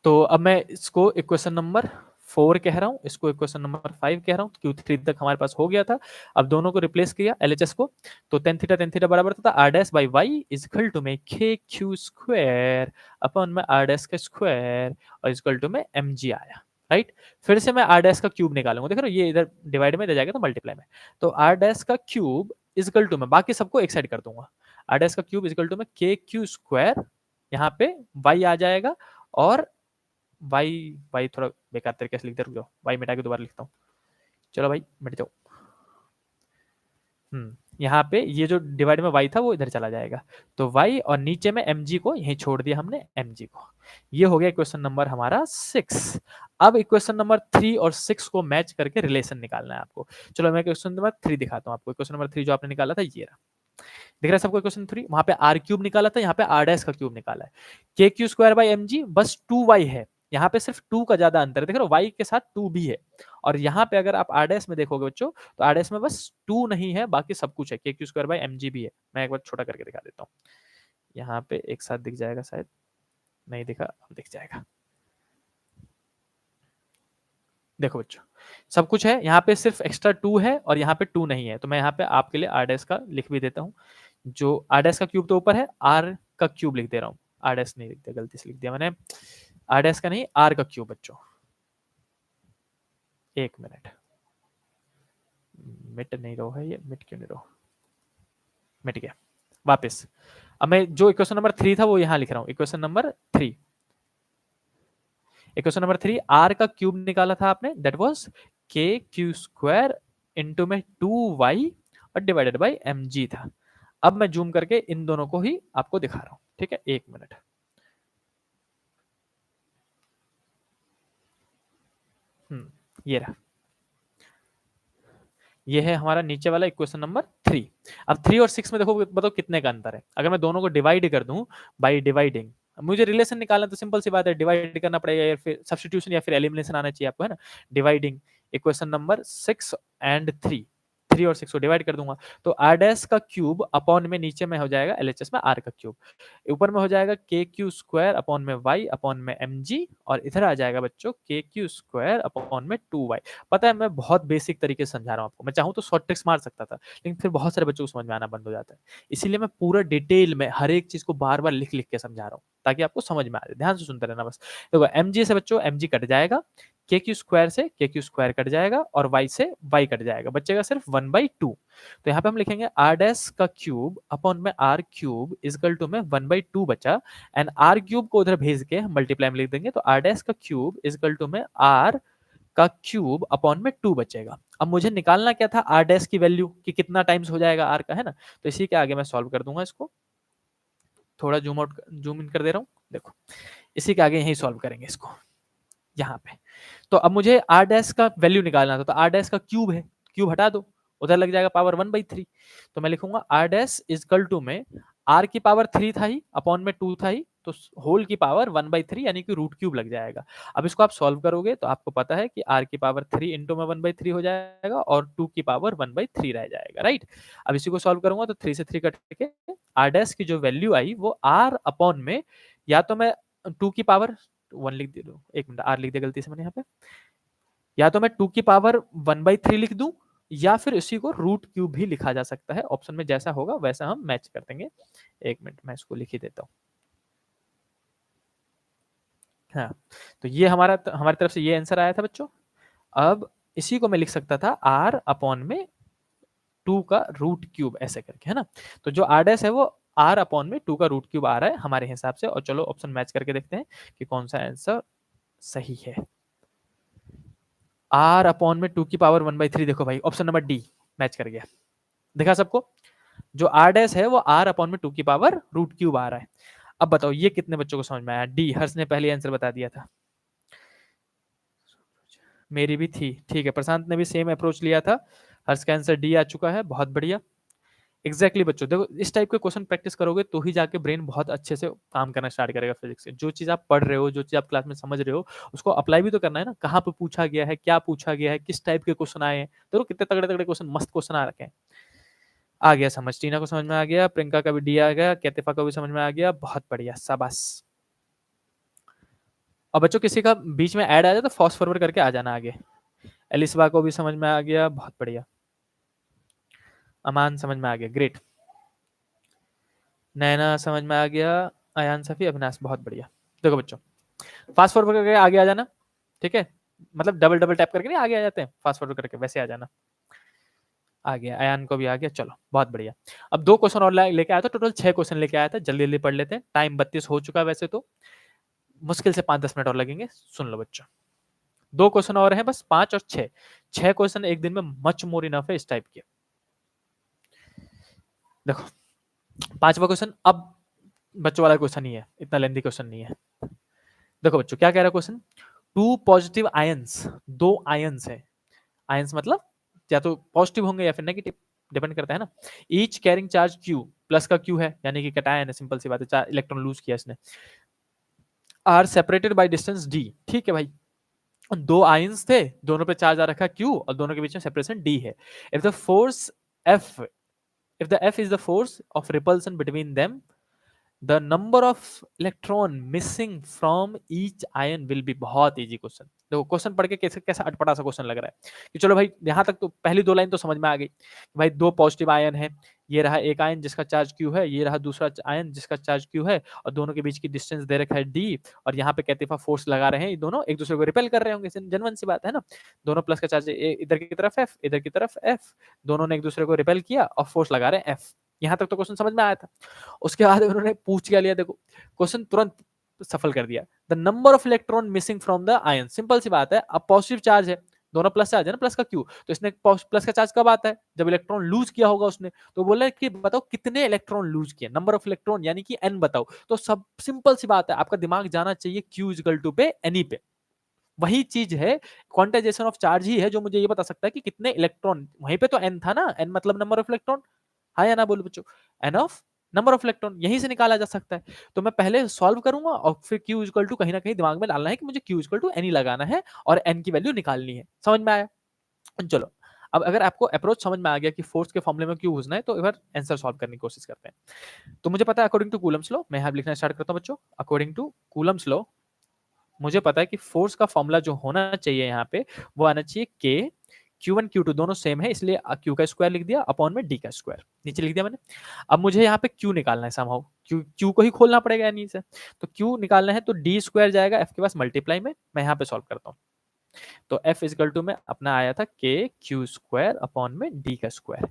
तो अब मैं इसको इक्वेशन नंबर 4 कह रहा हूँ, इसको इक्वेशन नंबर 5 कह रहा हूँ। Q3 तक हमारे पास हो गया था। अब दोनों को रिप्लेस किया LHS को, तो tan थीटा बराबर था r dash by y is equal to में के क्यू स्क्वायर अपॉन में r डैश का स्क्वायर और इक्वल टू में mg आया, राइट। फिर से मैं r डैश का क्यूब निकालूंगा, देख रहे हो ये इधर डिवाइड में दे जाएगा तो मल्टीप्लाई में, तो r डैश का क्यूब इज इक्वल टू में, बाकी सबको एक साइड कर दूंगा, r डैश का क्यूब इज इक्वल टू में के क्यू स्क्वायर, यहाँ पे y आ जाएगा, और वाई थोड़ा बेकार तरीके से लिख दे, रुक जाओ, वाई मिटा के दोबारा लिखता हूँ। चलो भाई मिट जाओ। यहाँ पे ये जो डिवाइड में y था वो इधर चला जाएगा, तो y और नीचे में mg को यहीं छोड़ दिया हमने mg को। ये हो गया इक्वेशन नंबर हमारा 6। अब इक्वेशन नंबर 3 और 6 को मैच करके रिलेशन निकालना है आपको। चलो मैं इक्वेशन नंबर 3 दिखाता हूँ आपको। इक्वेशन नंबर 3 जो आपने निकाला था ये रहा, दिख रहा है सबको इक्वेशन 3? वहां पे आर क्यूब निकाला था, यहाँ पे आर डैश का क्यूब निकाला है। K Q square by M G, बस 2y है, यहाँ पे सिर्फ 2 का ज्यादा अंतर है, देख रहे हो y के साथ 2 भी है। और यहाँ पे अगर आप आर डैश में देखोगे बच्चों, तो आर डैश में बस 2 नहीं है, बाकी सब कुछ है, K Q square by M G भी है। मैं एक बार छोटा करके दिखा देता हूँ, यहाँ पे एक साथ दिख जाएगा, शायद नहीं दिखा, अब दिख जाएगा। देखो बच्चों सब कुछ है, यहाँ पे सिर्फ एक्स्ट्रा 2 है और यहाँ पे 2 नहीं है, तो मैं यहाँ पे आपके लिए आर डैश का लिख भी देता हूँ। जो आर डैश का क्यूब तो ऊपर है, आर का क्यूब लिख दे रहा हूँ, आर डैश नहीं लिख दिया, गलती से लिख दिया मैंने, आर डैश का नहीं, आर का क्यूब बच्चों। एक मिनट, मिट नहीं रहा है ये, मिट क्यों नहीं रहा, मिट गया वापस। अब मैं जो इक्वेशन नंबर 3 था वो यहाँ लिख रहा हूँ, equation number 3। Equation number 3, R का क्यूब निकाला था आपने, that was K Q square into में 2y और डिवाइडेड बाई एम जी था। अब मैं जूम करके इन दोनों को ही आपको दिखा रहा हूं, ठीक है, एक मिनट। ये रहा, ये है हमारा नीचे वाला इक्वेशन नंबर 3। अब 3 और 6 में देखो बताओ कितने का अंतर है। अगर मैं दोनों को डिवाइड कर दूं बाय डिवाइडिंग, मुझे रिलेशन निकालना तो सिंपल सी बात है, डिवाइड करना पड़ेगा या फिर सब्स्टिट्यूशन या फिर एलिमिनेशन आना चाहिए आपको, है ना। डिवाइडिंग इक्वेशन नंबर 6 एंड 3, 3 और 6 को डिवाइड कर दूंगा तो आर डैश का क्यूब अपॉन में नीचे में हो जाएगा एलएचएस में आर का क्यूब, ऊपर में हो जाएगा के क्यू स्क्वायर अपॉन में वाई अपॉन में एम जी, और इधर आ जाएगा बच्चों के क्यू स्क्वायर अपॉन में 2y। पता है मैं बहुत बेसिक तरीके से समझा रहा हूँ आपको, मैं चाहूँ तो शॉर्ट ट्रिक्स मार सकता था लेकिन फिर बहुत सारे बच्चों को समझ में आना बंद हो जाता है, इसीलिए मैं पूरा डिटेल में हर एक चीज को बार बार लिख लिख के समझा रहा हूँ ताकि आपको समझ में आ जाए। ध्यान से सुनते रहना बस। देखो एम जी से बच्चों एम जी कट जाएगा, के क्यू स्क्वायर से के क्यू स्क्वायर कट जाएगा और वाई से वाई कट जाएगा, बचेगा सिर्फ 1/2। तो यहाँ पे हम लिखेंगे आर डैश का क्यूब अपॉन में आर क्यूब इजकल टू में 1/2 बचा, एंड आर क्यूब को उधर भेज के हम मल्टीप्लाई में लिख देंगे तो आर डैश का क्यूब इजकल टू में आर का क्यूब अपॉन में 2 बचेगा। अब मुझे निकालना क्या था आर डैश की वैल्यू कि कितना टाइम्स हो जाएगा आर का, है ना। तो इसी के आगे मैं सॉल्व कर दूंगा इसको, थोड़ा जूम आउट जूम इन कर दे रहा हूँ, देखो इसी के आगे यही सॉल्व करेंगे इसको यहाँ पे। तो अब मुझे आर डैश का वैल्यू निकालना था तो आर डैश का क्यूब है, क्यूब हटा दो, उधर लग जाएगा पावर 1/3। तो मैं लिखूंगा आर डैश इजकल टू में आर की पावर 3 था ही अपॉन में 2 था ही तो होल की पावर 1/3 यानी कि रूट क्यूब लग जाएगा। अब इसको आप सॉल्व करोगे तो आपको पता है कि आर की पावर 3 इंटू में 1/3 हो जाएगा और 2 की पावर 1/3 रह जाएगा, राइट। अब इसी को सॉल्व करूंगा तो 3 से 3 कट के आर डैश की जो वैल्यू आई वो आर अपॉन में, या तो मैं 2 की पावर 1 लिख दे दो, एक मिनट आर लिख दिया गलती से मैंने यहाँ पे, या तो मैं 2 की पावर 1/3 लिख दूं या फिर इसी को रूट क्यूब भी लिखा जा सकता है, ऑप्शन में जैसा होगा वैसा हम मैच कर देंगे। एक मिनट मैं इसको लिख ही देता हूँ। हाँ, तो ये हमारी तरफ से ये आंसर आया था बच्चों। अब इसी को मैं लिख सकता था आर अपॉन में 2 का रूट क्यूब ऐसे करके, है ना। तो जो आर डैश है वो आर अपॉन में 2 का रूट क्यूब आ रहा है हमारे हिसाब से, और चलो ऑप्शन मैच करके देखते हैं कि कौन सा आंसर सही है। आर अपॉन में 2 की पावर 1/3, देखो भाई ऑप्शन नंबर डी मैच कर गया, देखा सबको। जो आर डैश है वो आर अपॉन में 2 की पावर रूट क्यूब आ रहा है। अब बताओ ये कितने बच्चों को समझ में आया। डी, हर्ष ने पहले आंसर बता दिया था, मेरी भी थी, ठीक है। प्रशांत ने भी सेम अप्रोच लिया था, हर्ष का आंसर डी आ चुका है, बहुत बढ़िया। एग्जैक्टली बच्चों देखो इस टाइप के क्वेश्चन प्रैक्टिस करोगे तो ही जाके ब्रेन बहुत अच्छे से काम करना स्टार्ट करेगा फिजिक्स से। जो चीज आप पढ़ रहे हो, जो चीज आप क्लास में समझ रहे हो, उसको अप्लाई भी तो करना है ना, कहाँ पे पूछा गया है, क्या पूछा गया है, किस टाइप के क्वेश्चन आए हैं। देखो कितने तगड़े तगड़े क्वेश्चन, मस्त क्वेश्चन आ रखे हैं। आ गया समझ, टीना को समझ में आ गया, प्रियंका का भी डी आ गया, कैतिफा को भी समझ में आ गया, बहुत बढ़िया, शाबाश। और बच्चों किसी का बीच में ऐड आ जाए तो फास्ट फॉरवर्ड करके आ जाना आगे। एलिसबा को भी समझ में आ गया, बहुत बढ़िया। अमान समझ में आ गया, ग्रेट। नैना समझ में आ गया, अयान सफी, अविनाश, बहुत बढ़िया। देखो बच्चों फास्ट फॉरवर्ड करके आगे आ जाना, ठीक है। मतलब डबल डबल टैप करके नहीं आगे आ जाते हैं, फास्ट फॉरवर्ड करके वैसे आ जाना। आ गया, अयान को भी आ गया, चलो बहुत बढ़िया। अब 2 क्वेश्चन और लेके आया था, टोटल 6 क्वेश्चन लेके आया था, जल्दी जल्दी पढ़ लेते हैं, टाइम 32 हो चुका है वैसे तो, मुश्किल से 5-10 मिनट और लगेंगे। सुन लो बच्चों 2 क्वेश्चन और हैं बस, 5 और 6, 6 क्वेश्चन एक दिन में मच मोर इनफ है इस टाइप के। देखो 5वां क्वेश्चन अब बच्चों वाला क्वेश्चन ही है, इतना लेंथी क्वेश्चन नहीं है। देखो बच्चों क्या कह रहा है क्वेश्चन, 2 पॉजिटिव आयंस, 2 आयंस है, आयंस मतलब या तो पॉजिटिव होंगे या फिर नेगेटिव, डिपेंड करता है ना। Each carrying charge Q, plus का क्यू है यानी कि कैटायन है, सिंपल सी बात है, 4 इलेक्ट्रॉन लूज किया इसने। Are separated by distance D, ठीक है भाई। 2 आयंस थे, दोनों पे चार्ज आ रखा क्यू और दोनों के बीच में सेपरेशन डी है। If the force F, if the F is the force of repulsion between them, the number of electron missing from each ion will be, बहुत इजी क्वेश्चन। देखो क्वेश्चन पढ़ के कैसे कैसा अटपटा सा क्वेश्चन लग रहा है कि चलो भाई यहाँ तक तो पहली 2 लाइन तो समझ में आ गई कि भाई 2 पॉजिटिव आयन है, ये रहा एक आयन जिसका चार्ज क्यू है, ये रहा दूसरा आयन जिसका चार्ज क्यू है, और दोनों के बीच की डिस्टेंस दे रखा है डी, और यहाँ पे कैतिफा फोर्स लगा रहे हैं, ये दोनों एक दूसरे को रिपेल कर रहे होंगे, जनवन सी बात है ना। दोनों प्लस का चार्ज इधर की तरफ एफ, इधर की तरफ एफ, दोनों ने एक दूसरे को रिपेल किया और फोर्स लगा रहे हैं एफ। यहाँ तक तो क्वेश्चन समझ में आया था। उसके बाद उन्होंने पूछ क्या लिया, देखो क्वेश्चन तुरंत सफल कर दिया। The number of electron missing from the ion, simple सी बात है, अब पॉजिटिव चार्ज है, दोनों प्लस चार्ज है ना, प्लस का क्यू, तो इसने प्लस का चार्ज कब आता है, जब इलेक्ट्रॉन लूज किया होगा उसने। तो बोला कि बताओ कितने इलेक्ट्रॉन लूज किए, नंबर ऑफ इलेक्ट्रॉन यानी कि एन बताओ। तो सब सिंपल सी बात है, आपका दिमाग जाना चाहिए क्यू इजकल टू पे एनी पे, वही चीज है, क्वांटाइजेशन ऑफ चार्ज ही है जो मुझे ये बता सकता है कि कितने इलेक्ट्रॉन, वहीं पे तो एन था ना, एन मतलब नंबर ऑफ इलेक्ट्रॉन, हाँ या ना बोलो बच्चों, N of number of electron, यहीं से निकाला जा सकता है। तो मैं पहले सॉल्व करूंगा और फिर Q इक्वल टू कहीं ना कहीं दिमाग में डालना है कि मुझे Q इक्वल टू एन ही लगाना है और एन की वैल्यू निकालनी है। समझ में आया? चलो, अब अगर आपको अप्रोच समझ में आ गया कि फोर्स के फॉर्मूले में क्यों घुसना है, तो एक बार आंसर सॉल्व करने की कोशिश करते हैं। तो मुझे पता है अकॉर्डिंग टू कूलम्स लॉ, मैं यहाँ लिखना स्टार्ट करता हूँ बच्चों। अकॉर्डिंग टू कूलम्स लॉ मुझे पता है कि फोर्स का फॉर्मूला जो होना चाहिए यहाँ पे वो आना चाहिए के, Q1 Q2 दोनों सेम है इसलिए Q का स्क्वायर लिख दिया अपॉन में D का स्क्वायर, नीचे लिख दिया मैंने। अब मुझे यहाँ पे Q निकालना है समहाउ, Q को ही खोलना पड़ेगा नीचे, तो Q निकालना है तो D स्क्वायर जाएगा F के पास मल्टीप्लाई में, मैं यहाँ पे सॉल्व करता हूँ। तो F इजिकल टू में अपना आया था के क्यू स्क्वायर अपॉन में D का स्क्वायर,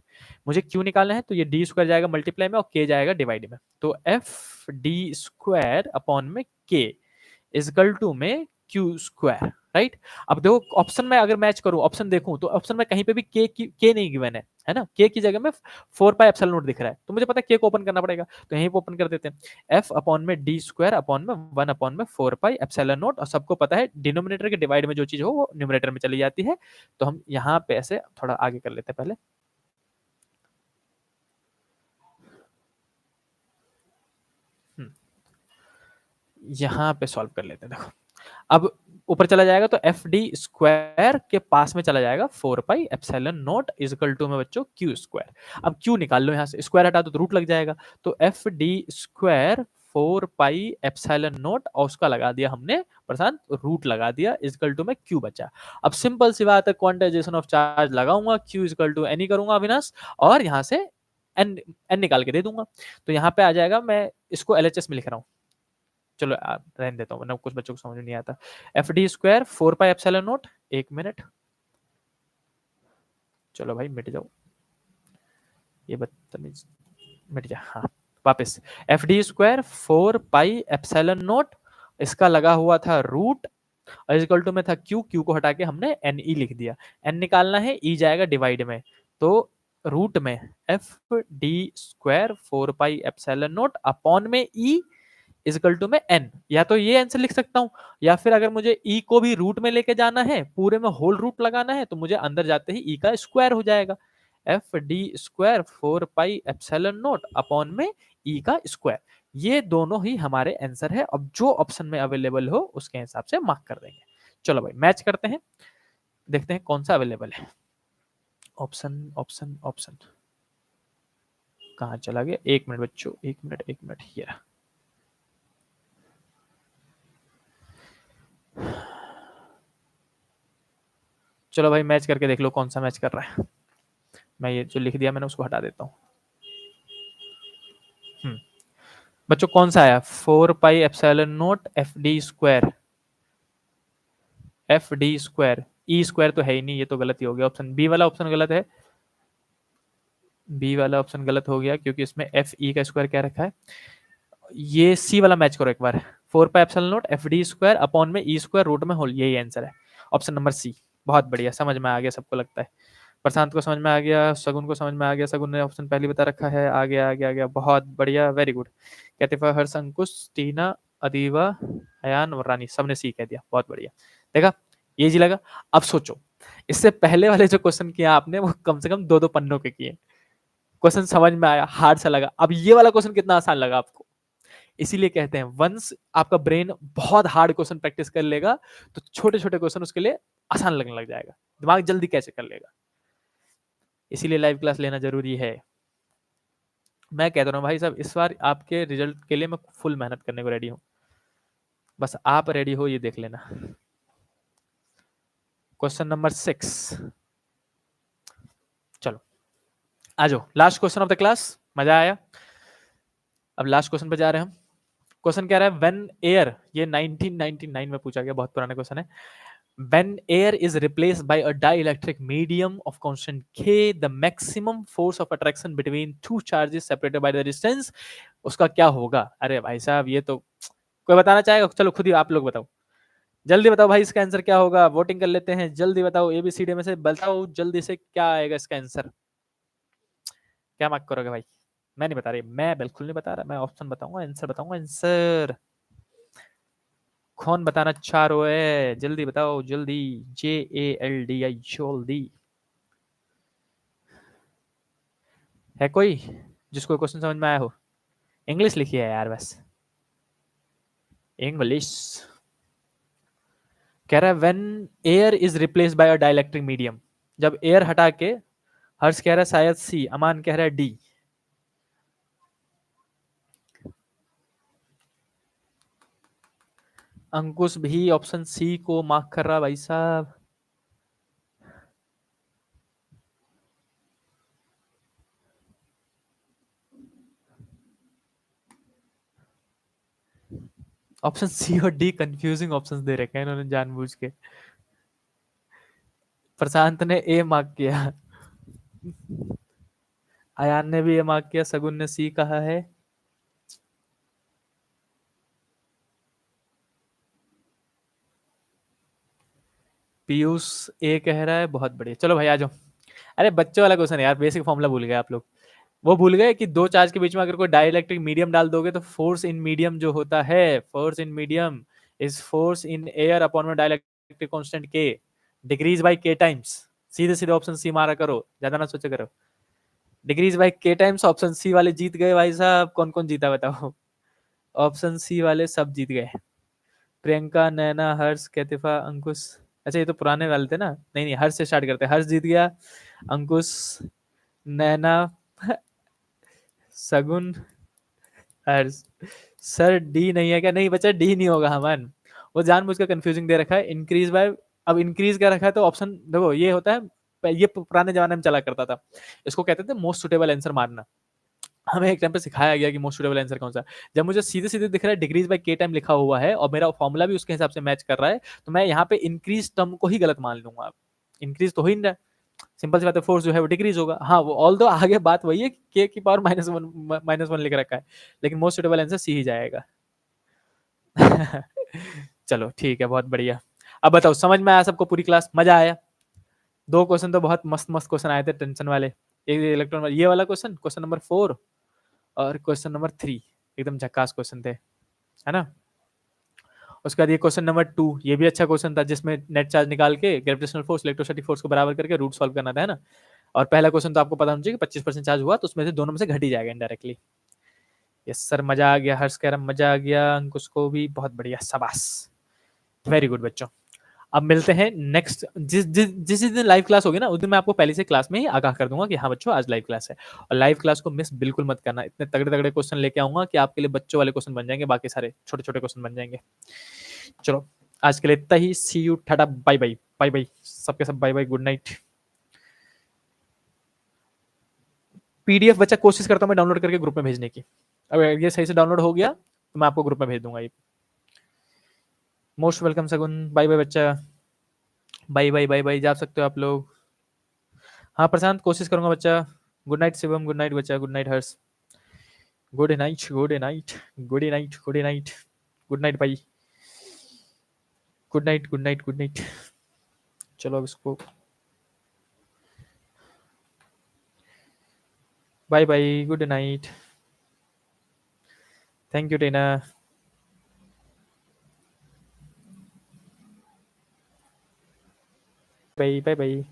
मुझे Q निकालना है तो ये D स्क्वायर जाएगा मल्टीप्लाई में और K जाएगा डिवाइड में, तो F D स्क्वायर अपॉन में K इजिकल टू में क्यू स्क्वायर, राइट। अब देखो ऑप्शन में अगर मैच करूं, ऑप्शन देखूं तो ऑप्शन में कहीं पे भी के नहीं गिवन है ना, के की जगह में 4 पाई एप्सिलॉन नॉट दिख रहा है, तो मुझे पता है के को ओपन करना पड़ेगा, तो यहीं पे ओपन कर देते हैं। एफ अपॉन में डी स्क्वायर अपॉन में 1 अपॉन में 4 पाई एप्सिलॉन नॉट, और सबको पता है डिनोमिनेटर के डिवाइड में जो चीज हो वो न्यूमरेटर में चली जाती है, तो हम यहाँ पे ऐसे थोड़ा आगे कर लेते हैं पहले। यहाँ पे सॉल्व कर लेते हैं, देखो अब ऊपर चला जाएगा तो एफ डी स्क्वायर के पास में चला जाएगा 4 pi epsilon naught is equal to में बच्चों क्यू स्क्वायर। अब क्यू निकाल लो, यहाँ से स्क्वायर हटा दो तो रूट लग जाएगा, तो F D square 4 pi epsilon not और उसका लगा दिया हमने प्रशांत रूट लगा दिया इजिकल टू में क्यू बचा। अब सिंपल सी बात है, क्वांटाइजेशन ऑफ चार्ज लगाऊंगा, क्यू इजिकल टू एन ही करूंगा अविनाश, और यहाँ से एन एन निकाल के दे दूंगा, तो यहाँ पे आ जाएगा, मैं इसको एलएचएस में लिख रहा हूँ, चलो रहने देता हूँ वरना कुछ बच्चों को समझ नहीं आता। F D square 4 pi epsilon not, एक मिनट, चलो भाई मिट जाओ, ये बदतमीज मिट जा, हाँ वापस। F D square 4 pi epsilon not, इसका लगा हुआ था रूट, इक्वल टू में था क्यू, क्यू को हटा के हमने एन ई लिख दिया, एन निकालना है, ई जाएगा डिवाइड में, तो रूट में F D square 4 pi epsilon not upon में ई इजिकल टू में एन, या तो ये आंसर लिख सकता हूं, या फिर अगर मुझे ई को भी रूट में लेके जाना है, पूरे में होल रूट लगाना है, तो मुझे अंदर जाते ही ई का स्क्वायर हो जाएगा, F D square 4 pi epsilon not upon में ई का स्क्वायर। ये दोनों ही हमारे आंसर है, अब जो ऑप्शन में अवेलेबल हो उसके हिसाब से मार्क कर देंगे। चलो भाई मैच करते हैं, देखते हैं कौन सा अवेलेबल है। ऑप्शन ऑप्शन ऑप्शन कहाँ चला गया, एक मिनट बच्चों, एक मिनट ये रहा। चलो भाई मैच करके देख लो कौन सा मैच कर रहा है, मैं ये जो लिख दिया मैंने उसको हटा देता हूँ। बच्चों कौन सा आया, 4 pi epsilon not F D square, F D square, E square तो है ही नहीं, ये तो गलत ही हो गया, ऑप्शन बी वाला ऑप्शन गलत है, बी वाला ऑप्शन गलत हो गया क्योंकि इसमें एफ ई का स्क्वायर क्या रखा है। ये सी वाला मैच करो एक बार, 4 pi epsilon not F D square upon में ई स्क्वायर रूट में होल, यही आंसर है, ऑप्शन नंबर सी। बहुत बढ़िया, समझ में आ गया सबको लगता है, प्रशांत को समझ में आ गया, सगुन को समझ में आ गया, सगुन ने ऑप्शन पहले बता रखा है, आ गया आ गया आ गया, बहुत बढ़िया, वेरी गुड। कैतिफा, हर्ष, अंकुश, टीना, अदीबा, अयान और रानी सबने सी कह दिया, बहुत बढ़िया, देखा ये जी लगा। अब सोचो, इससे पहले वाले जो क्वेश्चन किया आपने वो कम से कम 2-2 पन्नों के किए, क्वेश्चन समझ में आया, हार्ड सा लगा, अब ये वाला क्वेश्चन कितना आसान लगा आपको। इसीलिए कहते हैं वंस आपका ब्रेन बहुत हार्ड क्वेश्चन प्रैक्टिस कर लेगा तो छोटे छोटे क्वेश्चन उसके लिए आसान लगने लग जाएगा, दिमाग जल्दी कैसे कर लेगा, इसीलिए लाइव क्लास लेना जरूरी है। मैं कहता हूँ भाई साहब इस बार आपके रिजल्ट के लिए मैं फुल मेहनत करने को रेडी हूँ, बस आप रेडी हो ये देख लेना। क्वेश्चन नंबर 6, चलो आ जाओ, last question of the class, मजा आया। अब लास्ट क्वेश्चन पे जा रहे हैं हम। क्वेश्चन कह रहा है व्हेन एयर, ये 1999 में पूछा गया, बहुत पुराना क्वेश्चन है। When air is replaced by a dielectric medium of constant k, the maximum force of attraction between two charges separated by the distance, उसका क्या होगा। अरे भाई साहब ये तो कोई बताना चाहेगा, चलो खुद ही आप लोग बताओ, जल्दी बताओ भाई इसका आंसर क्या होगा, वोटिंग कर लेते हैं, जल्दी बताओ, एबीसीडी में से बताओ जल्दी से क्या आएगा इसका आंसर, क्या मार्क करोगे भाई। मैं नहीं बता रही, मैं बिल्कुल नहीं बता रहा, मैं ऑप्शन बताऊंगा, आंसर बताऊंगा, आंसर। कौन बताना चाह रहे है, जल्दी बताओ जल्दी। JALDI जल्दी। है कोई जिसको क्वेश्चन समझ में आया हो? इंग्लिश लिखी है यार बस, इंग्लिश। कह रहा है when air is replaced by a dielectric medium, जब एयर हटा के, हर्ष कह रहा है शायद सी, अमान कह रहा है डी। अंकुश भी ऑप्शन सी को मार्क कर रहा भाई साहब। ऑप्शन सी और डी कंफ्यूजिंग ऑप्शंस दे रखे हैं इन्होंने जानबूझ के। प्रशांत ने ए मार्क किया, अयान ने भी ए मार्क किया, सगुन ने सी कहा है। पीयूष ए कह रहा है, बहुत बढ़िया। चलो भाई आ जाओ। अरे बच्चों वाला क्वेश्चन यार, बेसिक फॉर्मूला भूल गए आप लोग। वो भूल गए कि दो चार्ज के बीच में अगर कोई डाइलेक्ट्रिक मीडियम डाल दोगे तो फोर्स इन मीडियम जो होता है, force in medium is force in air upon में डाइलेक्ट्रिक कांस्टेंट के, डिक्रीज बाय के टाइम्स। सीधे सीधे ऑप्शन सी मारा करो, ज्यादा ना सोचा करो। डिक्रीज बाय के टाइम्स, ऑप्शन सी वाले जीत गए भाई साहब। कौन कौन जीता बताओ? ऑप्शन सी वाले सब जीत गए। प्रियंका, नैना, हर्ष, कैतिफा, अंकुश। अच्छा ये तो पुराने वाले थे ना, नहीं नहीं, हर्ष से स्टार्ट करते हैं। हर्ष जीत गया, अंकुश, नैना, सगुन, हर्ष। सर डी नहीं है क्या? नहीं बच्चा, डी नहीं होगा हमन। वो जानबूझ के कंफ्यूजिंग दे रखा है, इंक्रीज बाय। अब इंक्रीज क्या रखा है तो ऑप्शन देखो ये होता है, ये पुराने जमाने में चला करता था, इसको कहते थे मोस्ट सुटेबल आंसर मारना। हमें एक टाइम पे सिखाया गया कि मोस्ट सुटेबल आंसर कौन सा। जब मुझे सीधे सीधे दिख रहा है डिग्रीज बाय के टाइम लिखा हुआ है और मेरा फॉर्मूला भी उसके हिसाब से मैच कर रहा है, तो मैं यहाँ पे इंक्रीज टर्म को ही गलत मान लूंगा। इंक्रीज तो हो ही नहीं रहा, सिंपल सी बात है, फोर्स जो है वो डिक्रीज होगा। हाँ वो ऑल दो आगे बात वही है, के की पावर -1 लिख रखा है, लेकिन मोस्ट सुटेबल आंसर सी ही जाएगा। चलो ठीक है, बहुत बढ़िया। अब बताओ समझ में आया सबको? पूरी क्लास मजा आया? दो क्वेश्चन तो बहुत मस्त मस्त क्वेश्चन आए थे, टेंशन वाले। एक इलेक्ट्रॉन ये वाला क्वेश्चन, क्वेश्चन नंबर 4, और क्वेश्चन नंबर 3 एकदम झक्कास क्वेश्चन थे, है ना। उसके बाद ये क्वेश्चन नंबर 2, ये भी अच्छा क्वेश्चन था, जिसमें नेट चार्ज निकाल के ग्रेविटेशनल फोर्स इलेक्ट्रोस्टैटिक फोर्स को बराबर करके रूट सॉल्व करना था, है ना। और पहला क्वेश्चन तो आपको पता होना चाहिए कि 25% चार्ज हुआ तो उसमें से दोनों में से घट ही जाएगा इनडायरेक्टली। यस सर, मजा आ गया। हर्ष कह रहा मजा आ गया, अंकुश को भी बहुत बढ़िया, शाबाश, वेरी गुड बच्चों। अब मिलते हैं नेक्स्ट, जिस दिन लाइव क्लास होगी ना उस दिन मैं आपको पहले से क्लास में ही आगाह कर दूंगा कि हाँ बच्चों आज लाइव क्लास है। और लाइव क्लास को मिस बिल्कुल मत करना, इतने तगड़े तगड़े क्वेश्चन लेके आऊंगा कि आपके लिए बच्चों वाले क्वेश्चन बन जाएंगे, बाकी सारे छोटे छोटे क्वेश्चन बन जाएंगे। चलो आज के लिए इतना ही, see you, tata, bye bye, bye bye सबके सब, bye bye, good night. PDF बच्चा कोशिश करता हूँ मैं डाउनलोड करके ग्रुप में भेजने की, अगर ये सही से डाउनलोड हो गया तो मैं आपको ग्रुप में भेज दूंगा ये। मोस्ट वेलकम सगुन, बाय बाय बच्चा, बाय बाय बाय बाय, जा सकते हो आप लोग। हाँ प्रशांत कोशिश करूंगा बच्चा। Good night Shivam, good night बच्चा, good night Harsh, good night, good night, good night, good night, good night भाई, good night, good night, good night. चलो अब इसको bye bye, good night, thank you टेना, बाय बाय बाय।